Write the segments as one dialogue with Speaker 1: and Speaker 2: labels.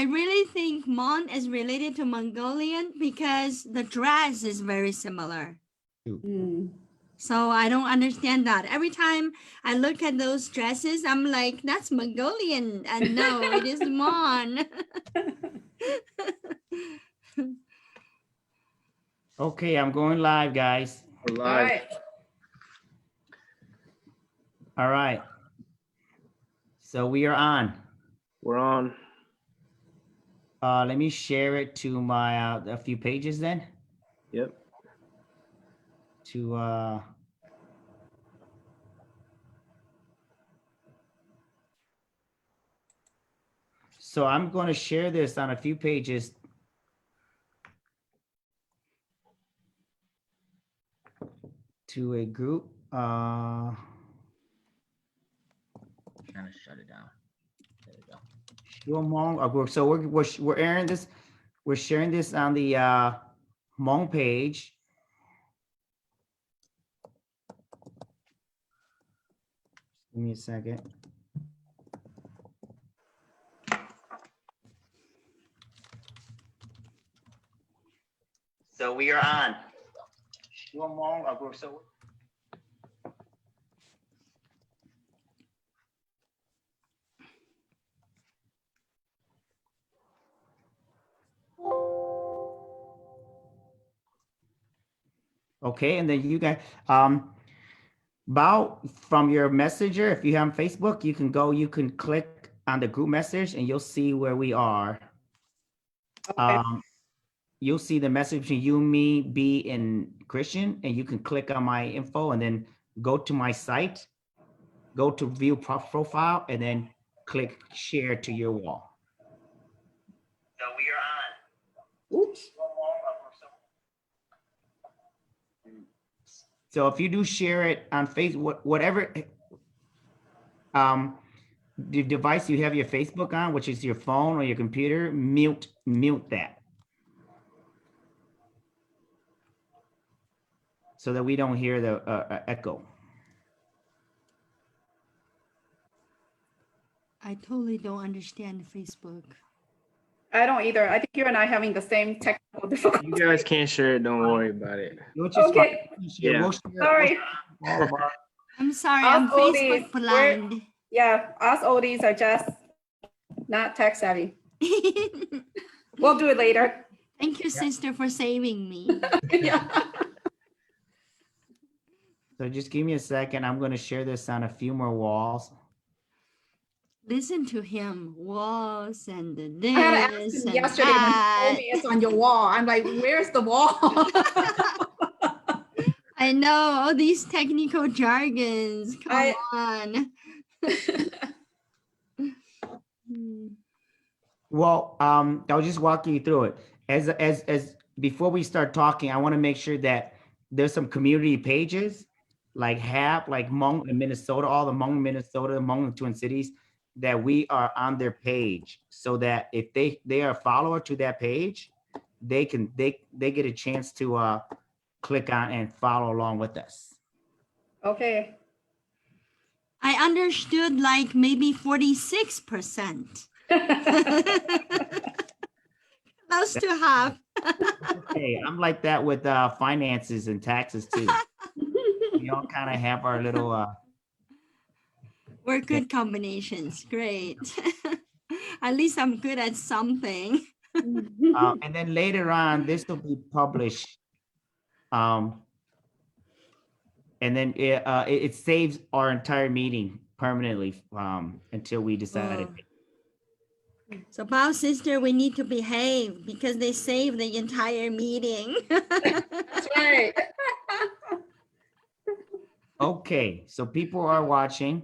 Speaker 1: really think Mon is related to Mongolian because the dress is very similar.
Speaker 2: Mm.
Speaker 1: So I don't understand that. Every time I look at those dresses, I'm like, that's Mongolian. And no, it is Mon.
Speaker 3: Okay, I'm going live, guys.
Speaker 2: All right.
Speaker 3: All right. So we are on.
Speaker 4: We're on.
Speaker 3: Let me share it to my a few pages then.
Speaker 4: Yep.
Speaker 3: To so I'm going to share this on a few pages. To a group.
Speaker 5: Trying to shut it down. There we go.
Speaker 3: Hmong. So we're airing this. We're sharing this on the Hmong page. Give me a second. So we are on. So okay, and then you guys, Bao, from your messenger, if you have Facebook, you can click on the group message and you'll see where we are.
Speaker 2: Okay.
Speaker 3: You'll see the message between you, me, B, and Christian, and you can click on my info and then go to my site, go to view profile, and then click share to your wall. So we are on.
Speaker 2: Oops.
Speaker 3: So if you do share it on Facebook, whatever the device you have your Facebook on, which is your phone or your computer, mute that. So that we don't hear the echo.
Speaker 1: I totally don't understand Facebook.
Speaker 2: I don't either. I think you and I having the same technical difficulty.
Speaker 4: You guys can't share it. Don't worry about it.
Speaker 3: Which is
Speaker 2: Okay.
Speaker 3: fine.
Speaker 4: Yeah.
Speaker 3: We'll share
Speaker 2: Sorry.
Speaker 3: all of our-
Speaker 1: I'm sorry,
Speaker 2: Us
Speaker 1: I'm
Speaker 2: oldies,
Speaker 1: Facebook blind.
Speaker 2: Yeah, us oldies are just not tech savvy. We'll do it later.
Speaker 1: Thank you, sister, for saving me.
Speaker 2: Yeah.
Speaker 3: So just give me a second. I'm going to share this on a few more walls.
Speaker 1: Listen to him. Walls and
Speaker 2: I had to ask
Speaker 1: this
Speaker 2: him
Speaker 1: and
Speaker 2: yesterday when he
Speaker 1: that.
Speaker 2: told me it's on your wall. I'm like, where's the wall?
Speaker 1: I know all these technical jargons. Come on. Hmm.
Speaker 3: Well, I'll just walk you through it. As before we start talking, I want to make sure that there's some community pages like HAP, like Hmong in Minnesota, all the Hmong in Minnesota, Hmong in Twin Cities, that we are on their page, so that if they are a follower to that page, they get a chance to click on and follow along with us.
Speaker 2: Okay.
Speaker 1: I understood like maybe 46%. Close to half.
Speaker 3: Hey, I'm like that with finances and taxes too. We all kind of have our little
Speaker 1: We're good combinations. Great. At least I'm good at something.
Speaker 3: and then later on, this will be published. And then it saves our entire meeting permanently until we decide.
Speaker 1: Oh. So, Bao sister, we need to behave because they saved the entire meeting.
Speaker 2: That's right.
Speaker 3: Okay, so people are watching.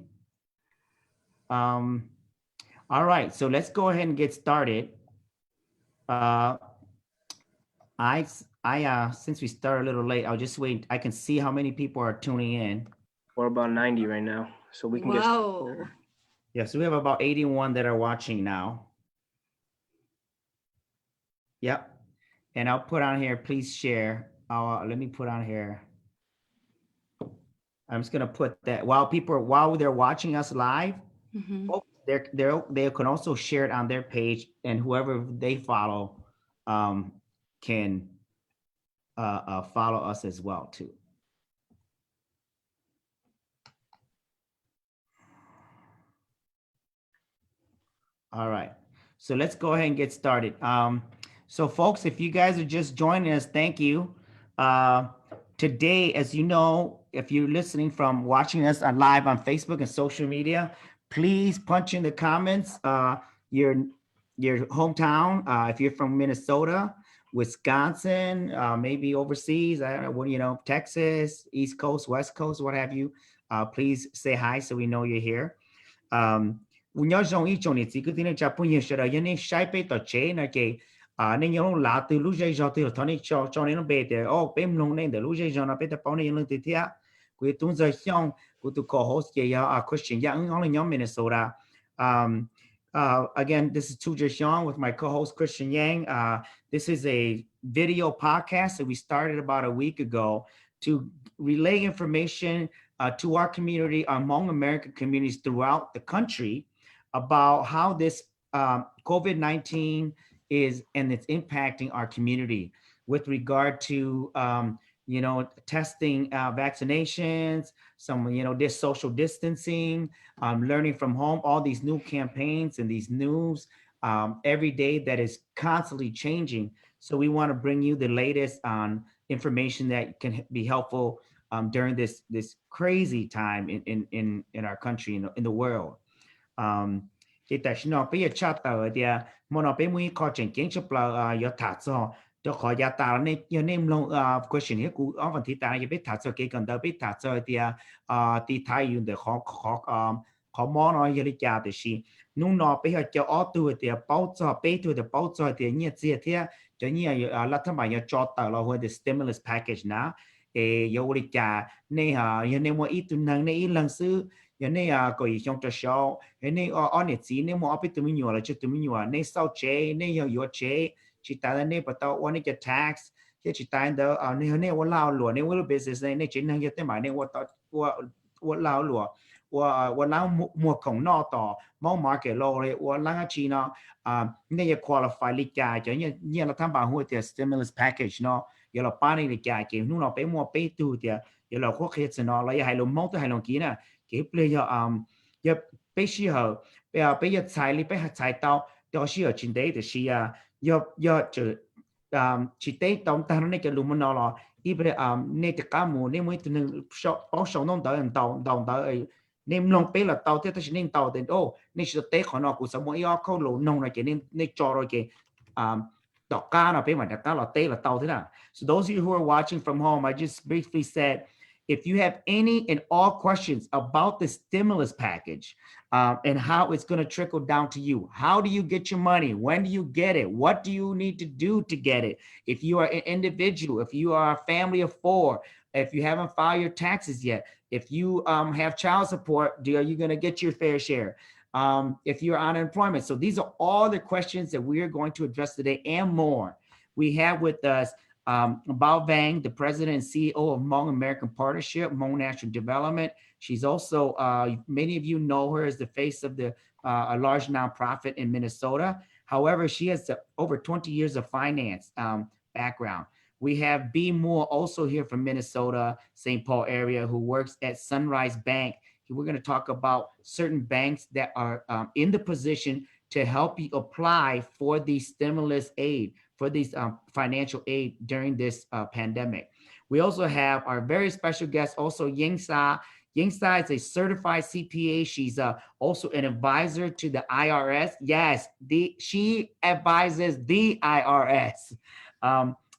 Speaker 3: All right, so let's go ahead and get started. Since we started a little late, I'll just wait. I can see how many people are tuning in.
Speaker 4: We're about 90 right now, so we can get.
Speaker 1: Whoa.
Speaker 3: Yeah, so we have about 81 that are watching now. Yep. And I'll put on here, please share. Let me put on here. I'm just gonna put that while they're watching us live,
Speaker 1: Mhm.
Speaker 3: they can also share it on their page, and whoever they follow can follow us as well too. All right, so let's go ahead and get started. So folks, if you guys are just joining us, thank you. Today, as you know, if you're listening from watching us on live on Facebook and social media, please punch in the comments your hometown. If you're from Minnesota, Wisconsin, maybe overseas, I don't know, you know, Texas, East Coast, West Coast, what have you. Please say hi so we know you're here. Nhớ dòng ý chồng này chỉ cứ tin chắc bây giờ là những sai bé tờ chế này kì nên nhớ là từ lúc dây giờ từ thằng này cho nên nó bé thì bé long nên từ lúc dây giờ nó bé tập bao nhiêu lần từ thế quý tung giờ xong quý tụ co-host cái Christian Yang ở nhóm Minnesota. Again, this is Tu Zhexiang with my co-host Christian Yang. This is a video podcast that we started about a week ago to relay information to our community, our Hmong American communities throughout the country, about how this COVID-19 is and it's impacting our community with regard to, you know, testing, vaccinations, some, you know, this social distancing, learning from home, all these new campaigns and these news every day that is constantly changing. So we want to bring you the latest on information that can be helpful during this crazy time in our country, in the world. Thì tại sao nó bây giờ chat ở đây mà nó bây giờ có chuyện kiến chấp là có thật sao cho khỏi gia ta nên như nên long question here cú ở phần thi ta là biết thật sao cái cần đó biết thật sao thì thay dùng để khó món nó như là thì gì nung nó bây giờ cho ở tuổi thì bảo cho bây tuổi thì bảo cho thì như thế cho như là thằng bạn cho tờ là hồi the stimulus package nào yêu đi cha nên nên mua ít tuần này ít lần xưa nên có ý trong trò show nên ở này chỉ nên mua ít tụi mình nhiều là cho tụi mình nhiều nên sau chế nên yêu chế chỉ ta nên bắt đầu quan cái tax cái chỉ ta đó nên nên lao lụa nên cái business này nên chỉ nên cái mà nên lao lụa lao mua công nọต่อmong market lowเลยlao chỉ nó nênจะ qualify ลิจ่ายcho như là tham bảo hội thì stimulus package nó giờ là ba này đểจ่ายkiểuนู้นเราไปมัวไปตูเดียวgiờ là có khi sẽ nó là hay là mong tới hay là kỹ nè cái bây giờ giờ bây giờ xài li bây giờ xài tao đó là trên đấy thì giờ chỉ đấy tao ta nó cái luôn nó là ít bây giờ nên tất cả mọi nên mới từ nên bảo sầu nông tới tao nên long bây là tao thế ta chỉ nên tao đến nên chỉ đấy họ nó cũng sẽ mỗi ở câu lỗ nông này cái nên cho rồi cái đọc cá nó bây mà đọc cá là tế là tao thế nào. So those of you who are watching from home, I just briefly said, if you have any and all questions about the stimulus package and how it's going to trickle down to you, how do you get your money? When do you get it? What do you need to do to get it? If you are an individual, if you are a family of 4, if you haven't filed your taxes yet, if you have child support, are you going to get your fair share? If you're on unemployment. So these are all the questions that we are going to address today and more. We have with us Bao Vang, the president and CEO of Hmong American Partnership, Hmong National Development. She's also, many of you know her as the face of a large nonprofit in Minnesota. However, she has over 20 years of finance background. We have B. Moore also here from Minnesota, St. Paul area, who works at Sunrise Bank. We're going to talk about certain banks that are in the position to help you apply for the stimulus aid, for these financial aid during this pandemic. We also have our very special guest, also Ying Sa. Ying Sa is a certified CPA. She's also an advisor to the IRS. Yes, she advises the IRS.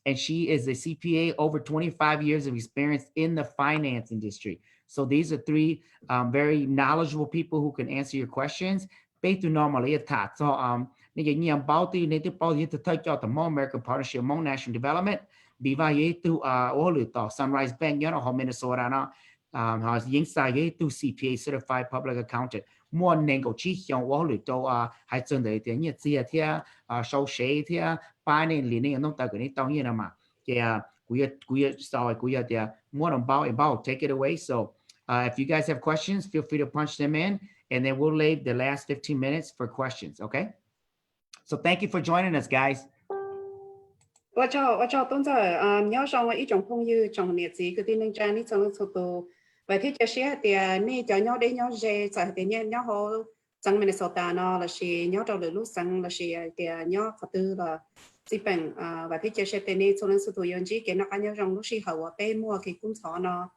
Speaker 3: And she is a CPA, over 25 years of experience in the finance industry. So these are 3 very knowledgeable people who can answer your questions. Based on normally attack. So những báo tin nên tiếp bao nhiêu thời cho the Hmong American Partnership, Hmong National Development, bị vai tu ô lửa tỏ Sunrise Bank nhớ nó họ Minnesota nó họ những sai cái tu CPA Certified Public Accountant mua nên có chi trong ô lửa tàu hay chân đấy thì như thế thì sau sẽ thì ba nên liền nên nó ta cái này tao như nào mà cái quý sau quý thì mua đồng bao take it away. So if you guys have questions, feel free to punch them in. and then we'll leave the last 15 minutes for questions, okay? So thank you for joining us, guys.
Speaker 2: 我叫东仔，鸟上我一种朋友种日子，个啲人家你从出到，为睇这些的，你叫鸟的鸟热，在的鸟好，整面的手段呢，那是鸟到路上，那是的鸟发多了，基本为睇这些的你从出到样子，给那个鸟种都是好啊，被摸给工厂呢，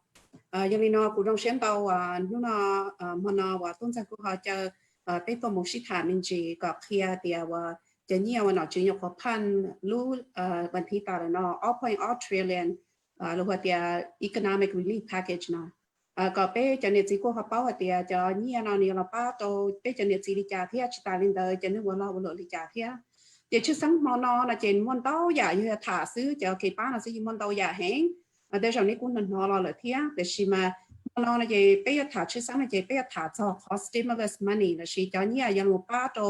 Speaker 2: 因为呢，古种先到นู่นมันว่าต้นจากกูเขาจะไปตัวมุกสิฐานนินจีกับเคียเดียว่า จะเนี่ยวันเราจึงยกพันรู้วันที่ตาเลยเนาะ all trillion หรือว่าเดีย economic relief package เนาะก็ไปจะเนี่ยจีกูเขาเป้าเดียจะเนี่ยเราเนี่ยเราป้าโตไปจะเนี่ยจีลิจ่าเทียชิตาลินเดอจะนึกว่าเราวันลิจ่าเทียเดี๋ยวชื่อสังมอนอนะเจนมอนเต้าอย่าอยู่ถาซื้อจะเก็บป้าเราซื้อมอนเต้าอย่าแห้งเดี๋ยวจากนี้กูนั่นนอเราเลยเทียเดี๋ยวชิมามอนอนะเจไปถาชื่อสังนะเจไปถาจอ cost stimulus money นะชิจะเนี่ยยังรู้ป้าโต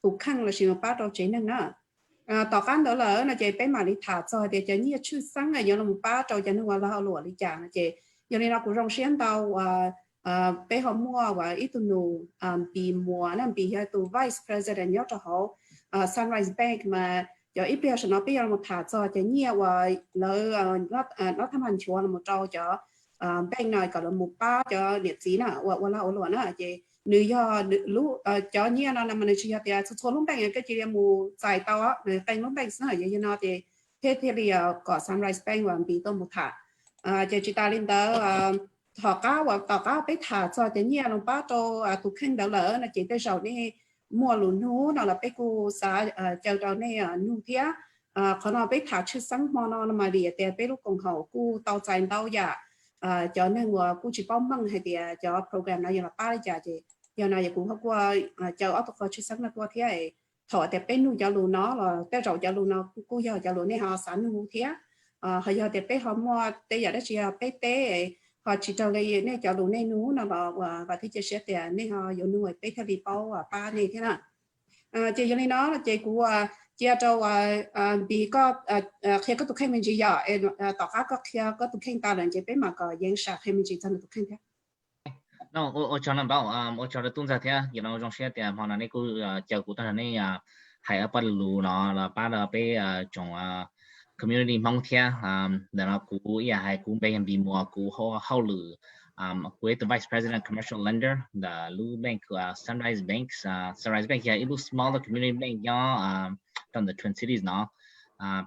Speaker 2: ถูกขังเราชิมป้าเราเจนึงนะต่อการเดอเลยนะเจไปมาลิถาจอเดี๋ยวจะเนี่ยชื่อสังยังรู้ป้าเราจะนึกว่าเราหลวงลิจ่านะเจยังนี่เรากูร้องเสียงเตาไปหอมมัวว่าอีตุนูปีมัวนั่นปีที่ตัว vice president ยอดเขา Sunrise Bank มาเดี๋ยวอีเปียฉันเอาไปยังมาถาจอจะเนี่ยว่าเลยเราทำหันชัวร์เราเจ้าจะแบ่งหน่อยกับเราหมู่ป้าจะเนี่ยจีน่ะว่าเราหลวงนะเจnữ do lú cho nhiều nó là mình chỉ học thì số lúc bệnh cái chỉ là mù giải tàu á người bệnh lúc bệnh nó vậy nó thì thế thì có Sunrise Bank và bị tôi một thả chỉ ta lên đó thọ cá hoặc tàu cá bị thả cho thì nhiều lúc bắt đầu tụ khen đó lỡ là chỉ tới sau này mua lúa nú nó là bị cô xã chờ đó này nú thíaเขาnó bị thả trước sáng mò nó mà đi thì bị lúc còn hậu cô tàu chạy tàu giả cho nên là cô chỉ bấm bằng hay thì cho program này là ba giờ thì giờ này cũng không qua chờ ở tộc chức sắc là qua thế này thọ thì bên nuôi cho lúa nó là cái rau cho lúa nó cô giờ cho lúa này họ sản nuôi thế họ giờ thì bên họ mua bây giờ đó chỉ là bên tế họ chỉ cho lấy này cho lúa này nuôi nó và thì chỉ sẽ tiền này họ dùng nuôi bên theo đi bao ba này thế nào chỉ cho nên nó là chỉ của chỉ cho bị có khi có tụi mình chỉ giờ tao có khi có tụi mình ta là chỉ bên mà có những sản khi mình chỉ cho tụi mình thế
Speaker 5: no o cho nó bảo o cho nó tung ra thế you know trong xe thì họ nói cô chờ cô ta này hay ở bên lù nó là ba là bé trong community mong thế để nó cô ya hay cô bé bị mua cô hậu lù with the vice president commercial lender the Lu Bank Sunrise Bank yeah it was smaller community bank trong the Twin Cities nó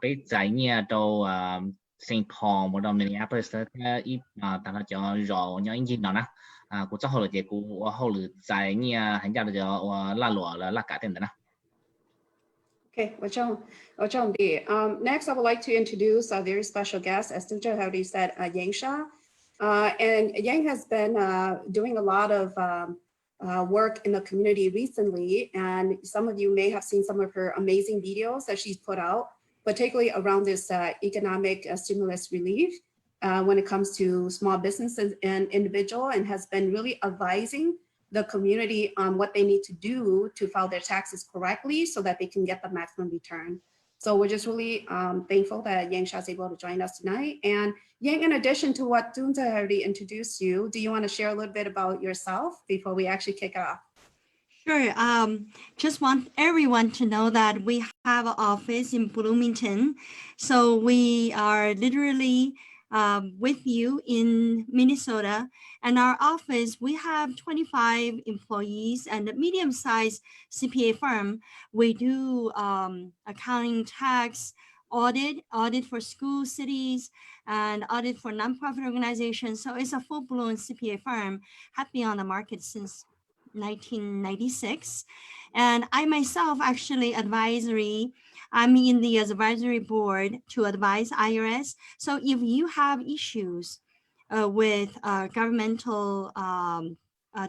Speaker 5: bé giải nhà đâu Saint Paul một đồng Minneapolis ít ta nó cho rõ những gì đó nè của cháu hồi là của hậu lử giải nhà hành gia là cho la lụa là cả tiền đó nè.
Speaker 2: Okay, next I would like to introduce a very special guest, as Tuja already said, Yang Sha. And Yang has been doing a lot of work in the community recently, and some of you may have seen some of her amazing videos that she's put out, particularly around this economic stimulus relief when it comes to small businesses and individual, and has been really advising the community on what they need to do to file their taxes correctly so that they can get the maximum return. So we're just really thankful that Yang Sha is able to join us tonight. And Yang, in addition to what Dunta already introduced you, do you want to share a little bit about yourself before we actually kick it off?
Speaker 1: Sure. Just want everyone to know that we have an office in Bloomington. So we are literally with you in Minnesota, and our office, we have 25 employees and a medium-sized CPA firm. We do accounting, tax, audit for schools, cities, and audit for nonprofit organizations. So it's a full-blown CPA firm, have been on the market since 1996. And I myself actually I'm in the advisory board to advise IRS. So if you have issues with governmental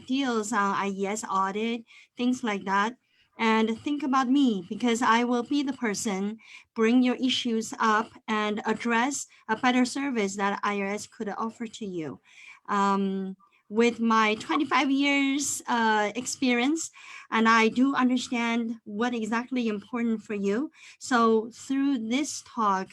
Speaker 1: deals on IES audit, things like that, and think about me, because I will be the person bring your issues up and address a better service that IRS could offer to you. With my 25 years experience, and I do understand what exactly important for you. So through this talk,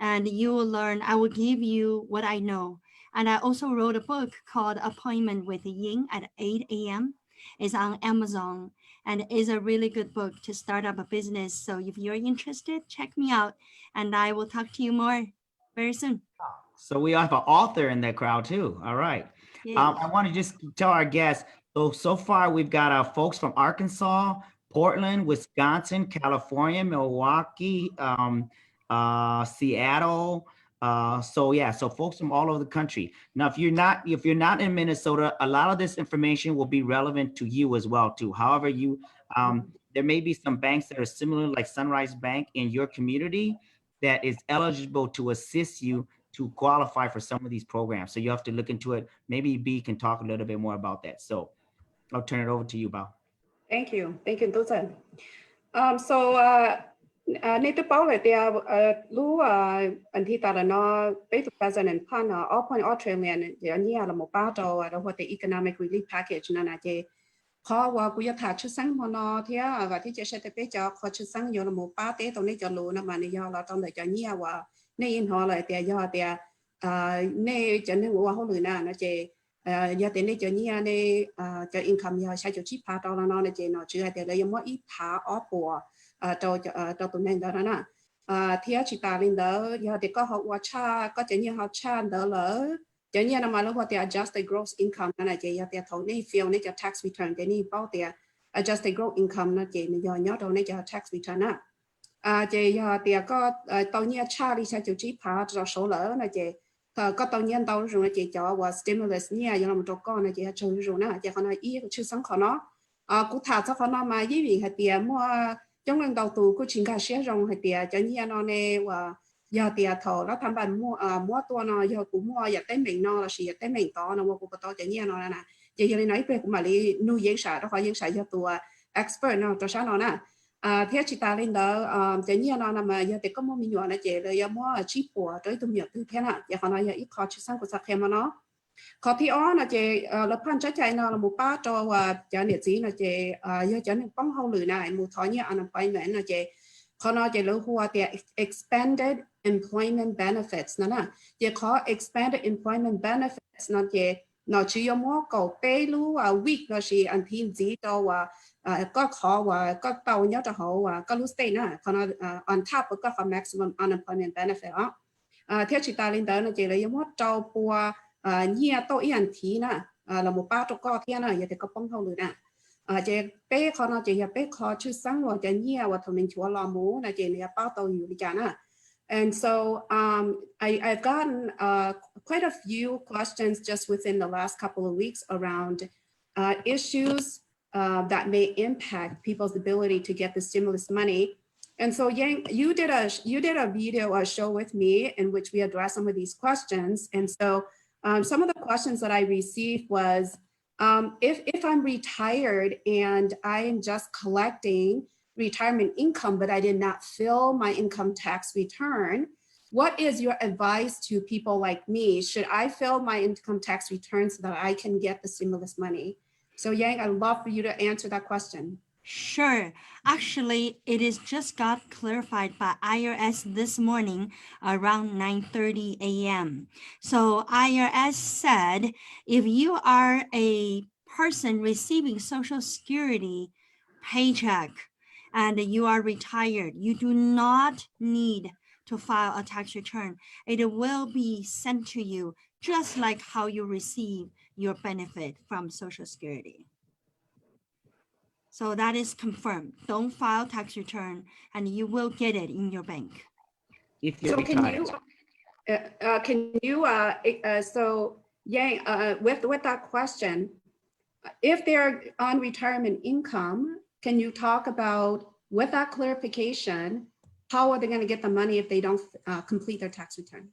Speaker 1: and you will learn, I will give you what I know. And I also wrote a book called Appointment with Ying at 8 a.m. It's on Amazon and is a really good book to start up a business. So if you're interested, check me out and I will talk to you more very soon.
Speaker 3: So we have an author in that crowd too. All right.
Speaker 1: Yay.
Speaker 3: I want to just tell our guests, so far we've got folks from Arkansas, Portland, Wisconsin, California, Milwaukee, Seattle. So folks from all over the country. Now, if you're not in Minnesota, a lot of this information will be relevant to you as well too. However, there may be some banks that are similar, like Sunrise Bank in your community, that is eligible to assist you to qualify for some of these programs. So you have to look into it. Maybe B can talk a little bit more about that. So I'll turn it over to you, Bao.
Speaker 2: Thank you, Tusen. Nên tôi bảo là lúc anh thì ta là nó bây giờ bây giờ nên pan ở point Australia giờ như là một bao trò rồi hoặc là economic relief package nên là gì khó và cũng thà chút sáng mà nó thế và thì sẽ bây giờ khó chút sáng giờ là một bao tế tụi này cho lúa nó mà này giờ là trong đời cho nhiều và nên in họ lại thì giờ thì nên cho nên của họ lười nè nó chỉ giờ thì nên cho nhiều nên cho income giờ sẽ cho chi phá đó là nó chỉ nó chưa thì là mỗi ít phá ở bộ cho tụi mình đó nè thì chỉ ta lên đó giờ thì có học qua cha có chỉ như học cha đó là chỉ như là mà lúc thì adjusted gross income là chỉ giờ thì thầu này phiếu này cho tax return thì này bao thì adjusted gross income là chỉ giờ nhớ đâu này cho tax return chỉ giờ thì có tàu như cha đi sẽ chịu chi phá cho số lỡ là chỉ có tàu nhiên tàu rồi chỉ cho và stimulus như là một trò con là chỉ cho rồi nè chỉ còn là ý của chữ sống của nó cũng thà cho nó mà ý vì hay tiền mua trong lần đầu tư của chính cả sẽ rong hay tiền cho như nó nè và giờ tiền thầu nó tham bản muaตัวnó giờ cũng mua giờ tới mình nó là gì tới mình to nó mua cũng to cho như nó nè chỉ giờ nói về cũng mà đi nuôi dưỡng sản đó khỏi dưỡng sản giờตัวexpert nó cho sản nó nè thế chỉ ta lên đó cho như nó mà giờ thì có mua mình nhỏ là chỉ là giờ mua chi của tới tụi nhiều thứ thế nào giờ họ nói giờ ít khó chịu sang của sạc mà nó khó thì là chỉ lập pan trái trái nó là một ba cho và cho nhiệt gì là chỉ giờ cho nên bóng hậu lửa này một thói như unemployment là chỉ khó nói chỉ lưu hoa thì expanded employment benefits nè chỉ khó expanded employment benefits nó chỉ nó chỉ mua cầu tê lu week là chỉ anh thiên gì đâu và có khó và có tàu nhớ cho họ và có lúc stay nè còn on top của có maximum unemployment benefit đó theo chỉ ta lên đó là chỉ là mua trâu bùa nhiều tôi ý anh thì nè là một bao trâu co thiên nè giờ thì có bông hậu lửa nè chỉ bé khó nó chỉ là bé khó chứ sáng rồi chỉ nhiều và thằng mình chúa lo mũ là chỉ là bao tàu nhiều đi chả nè. And so I've gotten quite a few questions just within the last couple of weeks around issues that may impact people's ability to get the stimulus money. And so Yang, you did a video, a show with me in which we addressed some of these questions. And so some of the questions that I received was, if I'm retired and I am just collecting retirement income, but I did not fill my income tax return, what is your advice to people like me? Should I fill my income tax return so that I can get the stimulus money? So Yang, I'd love for you to answer that question.
Speaker 1: Sure. Actually, it is just got clarified by IRS this morning around 9:30 a.m. So IRS said, if you are a person receiving Social Security paycheck and you are retired, you do not need to file a tax return. It will be sent to you just like how you receive your benefit from Social Security. So that is confirmed. Don't file tax return and you will get it in your bank.
Speaker 3: If you're
Speaker 2: So
Speaker 3: retired.
Speaker 2: So Yang, with that question, if they're on retirement income, can you talk about, with that clarification, how are they going to get the money if they don't complete their tax return?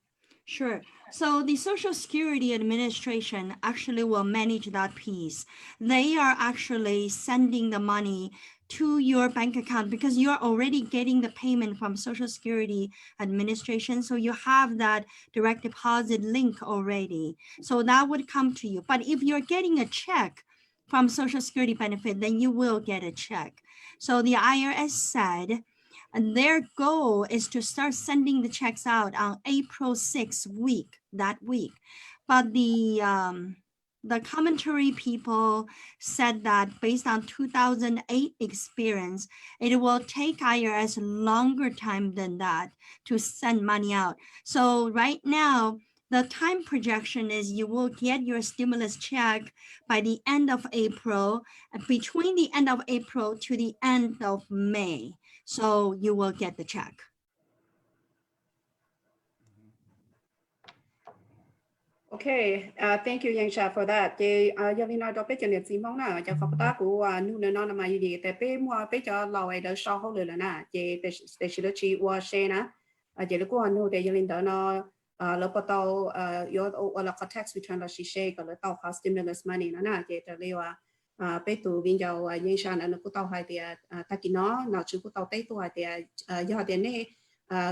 Speaker 1: Sure. So the Social Security Administration actually will manage that piece. They are actually sending the money to your bank account because you're already getting the payment from Social Security Administration. So you have that direct deposit link already. So that would come to you. But if you're getting a check from Social Security benefit, then you will get a check. So the IRS said, and their goal is to start sending the checks out on April 6th that week. But the the commentary people said that based on 2008 experience, it will take IRS longer time than that to send money out. So right now, the time projection is you will get your stimulus check by the end of April, between the end of April to the end of May. So you will get the check.
Speaker 2: Okay, thank you, Yang Sha, for that. Yelena, do pe chene si mong na, ja kapata ku nu na na ma yi te pe mo pe cho lo ai da sha ho le na, je te shi le chi wa she na, je le ko nu de Yelena no lo pa tao yo o la tax return la shi she ka le tao ha stimulus money na je te le wa pe tu vin jo Yang Sha na ku tao hai de ta ki no na chu ku tao te tu hai de yo de ne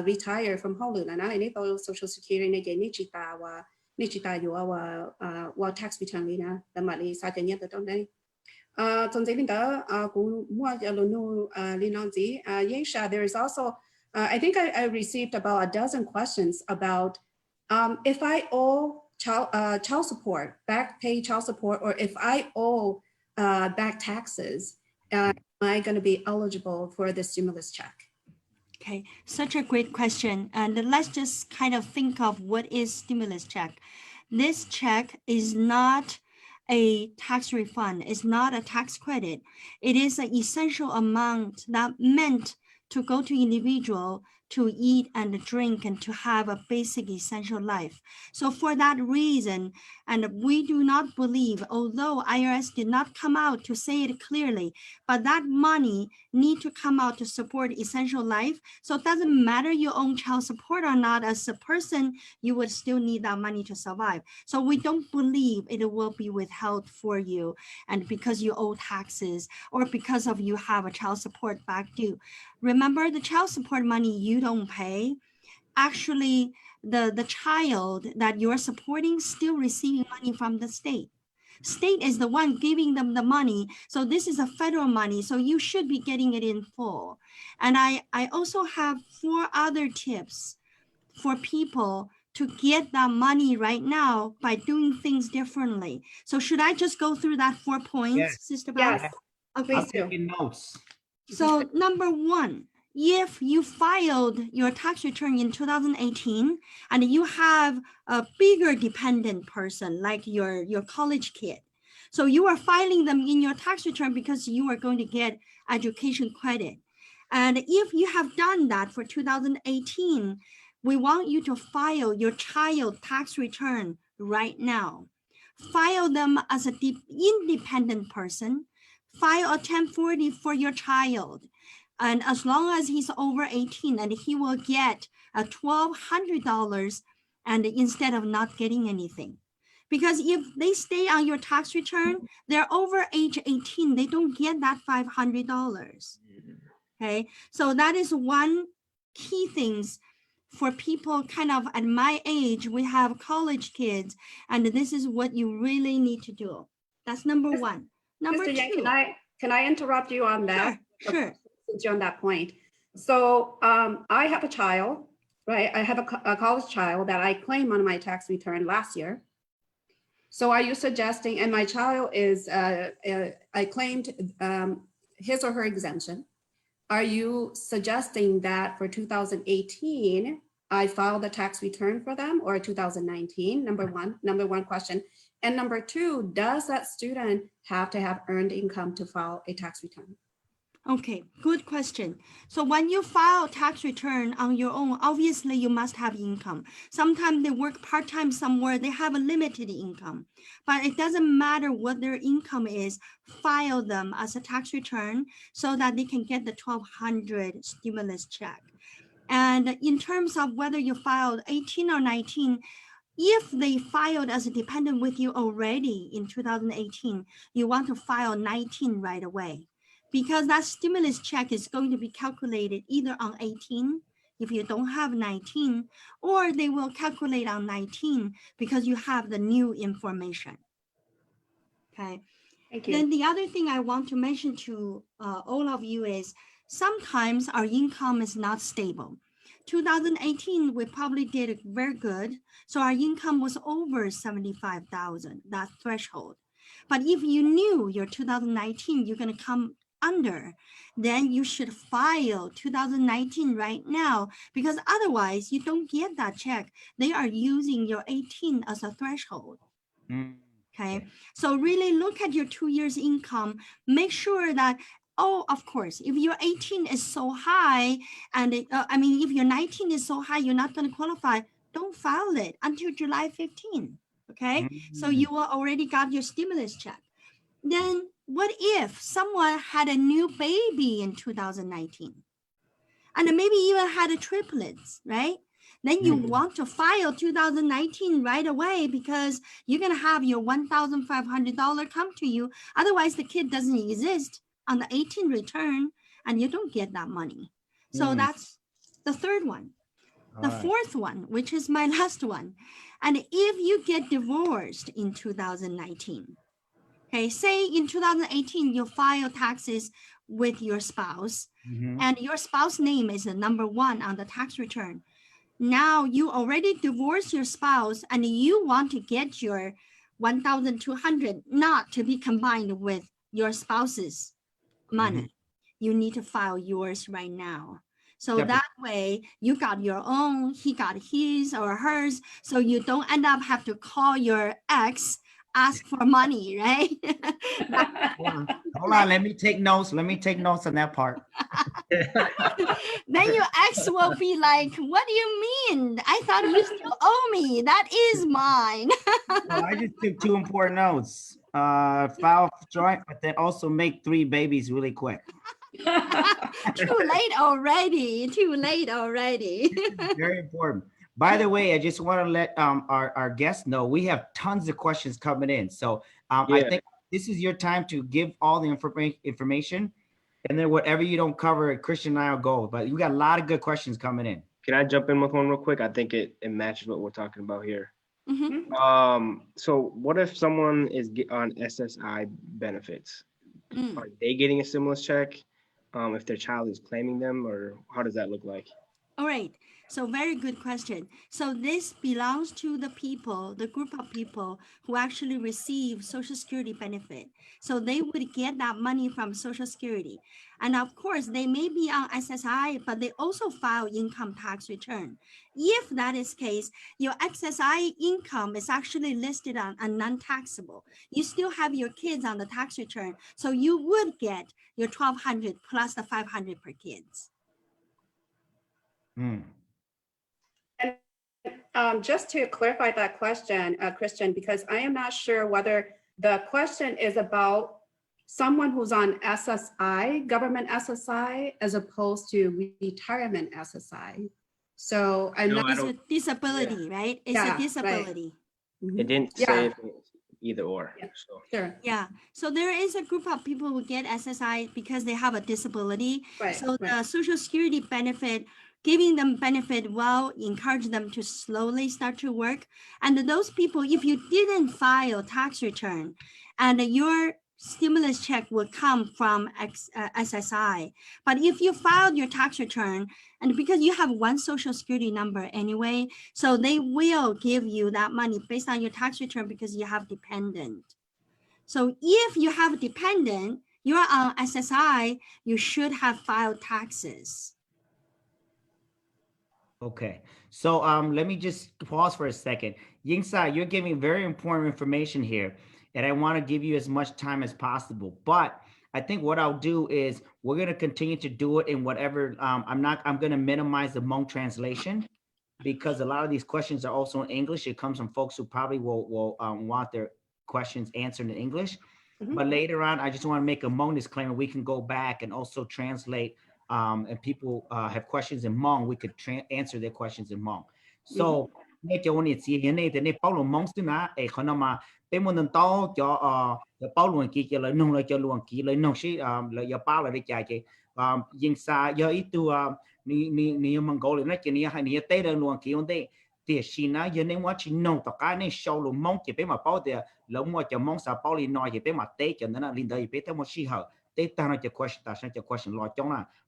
Speaker 2: retire from ho le na ni to social security ne je ni chi ta wa ni chỉ ta yo wa tax return lina da ma li sa chen ya da dong dai zong zai lin da ku mo ya lo no lin on zi Yang Sha, there is also I think I received about a dozen questions about if I owe child support, back pay child support, or if I owe back taxes, am I going to be eligible for the stimulus check?
Speaker 1: Okay, such a great question. And let's just kind of think of what is stimulus check. This check is not a tax refund. It's not a tax credit. It is an essential amount that meant to go to individual to eat and drink and to have a basic essential life. So for that reason, and we do not believe, although IRS did not come out to say it clearly, but that money need to come out to support essential life. So it doesn't matter you own child support or not, as a person, you would still need that money to survive. So we don't believe it will be withheld for you, and because you owe taxes or because of you have a child support back due. Remember, the child support money you don't pay, actually the child that you're supporting still receiving money from the state. State is the one giving them the money. So this is a federal money. So you should be getting it in full. And I also have 4 other tips for people to get that money right now by doing things differently. So should I just go through that 4 points,
Speaker 3: Yes.
Speaker 1: Sister Val?
Speaker 2: Yes,
Speaker 1: Okay.
Speaker 3: I'm taking notes.
Speaker 1: So number 1, if you filed your tax return in 2018 and you have a bigger dependent person like your college kid, so you are filing them in your tax return because you are going to get education credit. And if you have done that for 2018, we want you to file your child tax return right now. File them as an independent person. File a 1040 for your child. And as long as he's over 18, and he will get a $1,200 and instead of not getting anything. Because if they stay on your tax return, they're over age 18, they don't get that $500. Okay, so that is one key things for people kind of at my age. We have college kids, and this is what you really need to do. That's number 1. Number
Speaker 2: Mr. Yang,
Speaker 1: 2.
Speaker 2: can I interrupt you on that?
Speaker 1: Sure.
Speaker 2: Since you're on that point. So I have a child, right? I have a college child that I claim on my tax return last year. So are you suggesting, and my child is, I claimed his or her exemption. Are you suggesting that for 2018, I filed a tax return for them, or 2019? Number one question. And number 2, does that student have to have earned income to file a tax return?
Speaker 1: Okay, good question. So when you file tax return on your own, obviously you must have income. Sometimes they work part-time somewhere, they have a limited income, but it doesn't matter what their income is, file them as a tax return so that they can get the $1,200 stimulus check. And in terms of whether you filed 18 or 19, if they filed as a dependent with you already in 2018, you want to file 19 right away, because that stimulus check is going to be calculated either on 18 if you don't have 19, or they will calculate on 19 because you have the new information. Okay.
Speaker 2: Thank you.
Speaker 1: Then the other thing I want to mention to all of you is sometimes our income is not stable. 2018, we probably did very good. So our income was over 75,000, that threshold. But if you knew your 2019, you're going to come under, then you should file 2019 right now, because otherwise you don't get that check. They are using your 18 as a threshold.
Speaker 3: Mm.
Speaker 1: Okay, so really look at your 2 years income, make sure that, oh, of course, if your 18 is so high, and if your 19 is so high, you're not going to qualify, don't file it until July 15. Okay, so
Speaker 3: Mm.
Speaker 1: you will already got your stimulus check. Then what if someone had a new baby in 2019 and maybe even had a triplets, right? Then you want to file 2019 right away, because you're going to have your $1,500 come to you. Otherwise, the kid doesn't exist on the 18 return and you don't get that money. So that's the third one. The
Speaker 3: All right.
Speaker 1: fourth one, which is my last one. And if you get divorced in 2019, okay, say in 2018, you file taxes with your spouse,
Speaker 3: Mhm.
Speaker 1: and your spouse name is the number 1 on the tax return. Now you already divorced your spouse and you want to get your 1,200 not to be combined with your spouse's money. You need to file yours right now. So
Speaker 3: Separate.
Speaker 1: that way you got your own, he got his or hers. So you don't end up have to call your ex, ask for money, right?
Speaker 3: Hold on, let me take notes. Let me take notes on that part.
Speaker 1: Then your ex will be like, what do you mean? I thought you still owe me. That is mine.
Speaker 3: Well, I just took 2 important notes. File joint, but then also make 3 babies really quick.
Speaker 1: Too late already. Too late already.
Speaker 3: Very important. By the way, I just want to let our guests know we have tons of questions coming in. So I
Speaker 4: Yeah.
Speaker 3: think this is your time to give all the information, and then whatever you don't cover, Christian and I will go. But you got a lot of good questions coming in.
Speaker 4: Can I jump in with one real quick? I think it matches what we're talking about here.
Speaker 1: Mhm.
Speaker 4: So what if someone is on SSI benefits?
Speaker 1: Mm.
Speaker 4: Are they getting a stimulus check? If their child is claiming them, or how does that look like?
Speaker 1: All right. So very good question. So this belongs to the people, the group of people who actually receive Social Security benefit. So they would get that money from Social Security. And of course, they may be on SSI, but they also file income tax return. If that is case, your SSI income is actually listed on a non-taxable. You still have your kids on the tax return. So you would get your 1,200 plus the 500 per kids.
Speaker 2: Just to clarify that question, Christian, because I am not sure whether the question is about someone who's on SSI, government SSI, as opposed to retirement SSI. So I'm
Speaker 4: No,
Speaker 2: not.
Speaker 4: I
Speaker 1: It's a
Speaker 4: don't.
Speaker 1: disability, right? It's
Speaker 2: Yeah,
Speaker 1: a
Speaker 2: right.
Speaker 1: disability.
Speaker 4: It didn't
Speaker 2: Yeah.
Speaker 4: say if it was either or.
Speaker 2: Yeah.
Speaker 4: So
Speaker 2: Sure.
Speaker 1: Yeah. So there is a group of people who get SSI because they have a disability.
Speaker 2: Right.
Speaker 1: So
Speaker 2: right.
Speaker 1: the Social Security benefit, giving them benefit will encourage them to slowly start to work. And those people, if you didn't file tax return and your stimulus check will come from SSI. But if you filed your tax return, and because you have one Social Security number anyway, so they will give you that money based on your tax return because you have dependent. So if you have a dependent, you're on SSI, you should have filed taxes.
Speaker 3: Okay, so let me just pause for a second. Yingsa, you're giving very important information here, and I want to give you as much time as possible. But I think what I'll do is we're going to continue to do it in whatever. I'm going to minimize the Hmong translation, because a lot of these questions are also in English. It comes from folks who probably will want their questions answered in English. But later on, I just want to make a Hmong disclaimer. We can go back and also translate. And people have questions in Hmong, we could answer their questions in Hmong. So, nghe cho nên chỉ hiện nay thì nên bao luôn Hmong xứ na, khả năng mà bên mình to cho bao luôn kỹ cho lời nông lời cho luôn kỹ lời nông sĩ lời giờ bao lời để chạy cái nhưng xa giờ ít tu ni Mongolia nó chỉ ni hay ni tây đơn luôn kỹ on đây thì xin na giờ nên quá chỉ nông tất cả nên sau luôn Hmong chỉ bên mà bao thì lỡ mua cho Hmong sao bao li nói chỉ bên mà tây cho nên là linh đời bên theo một sĩ hở they turn your question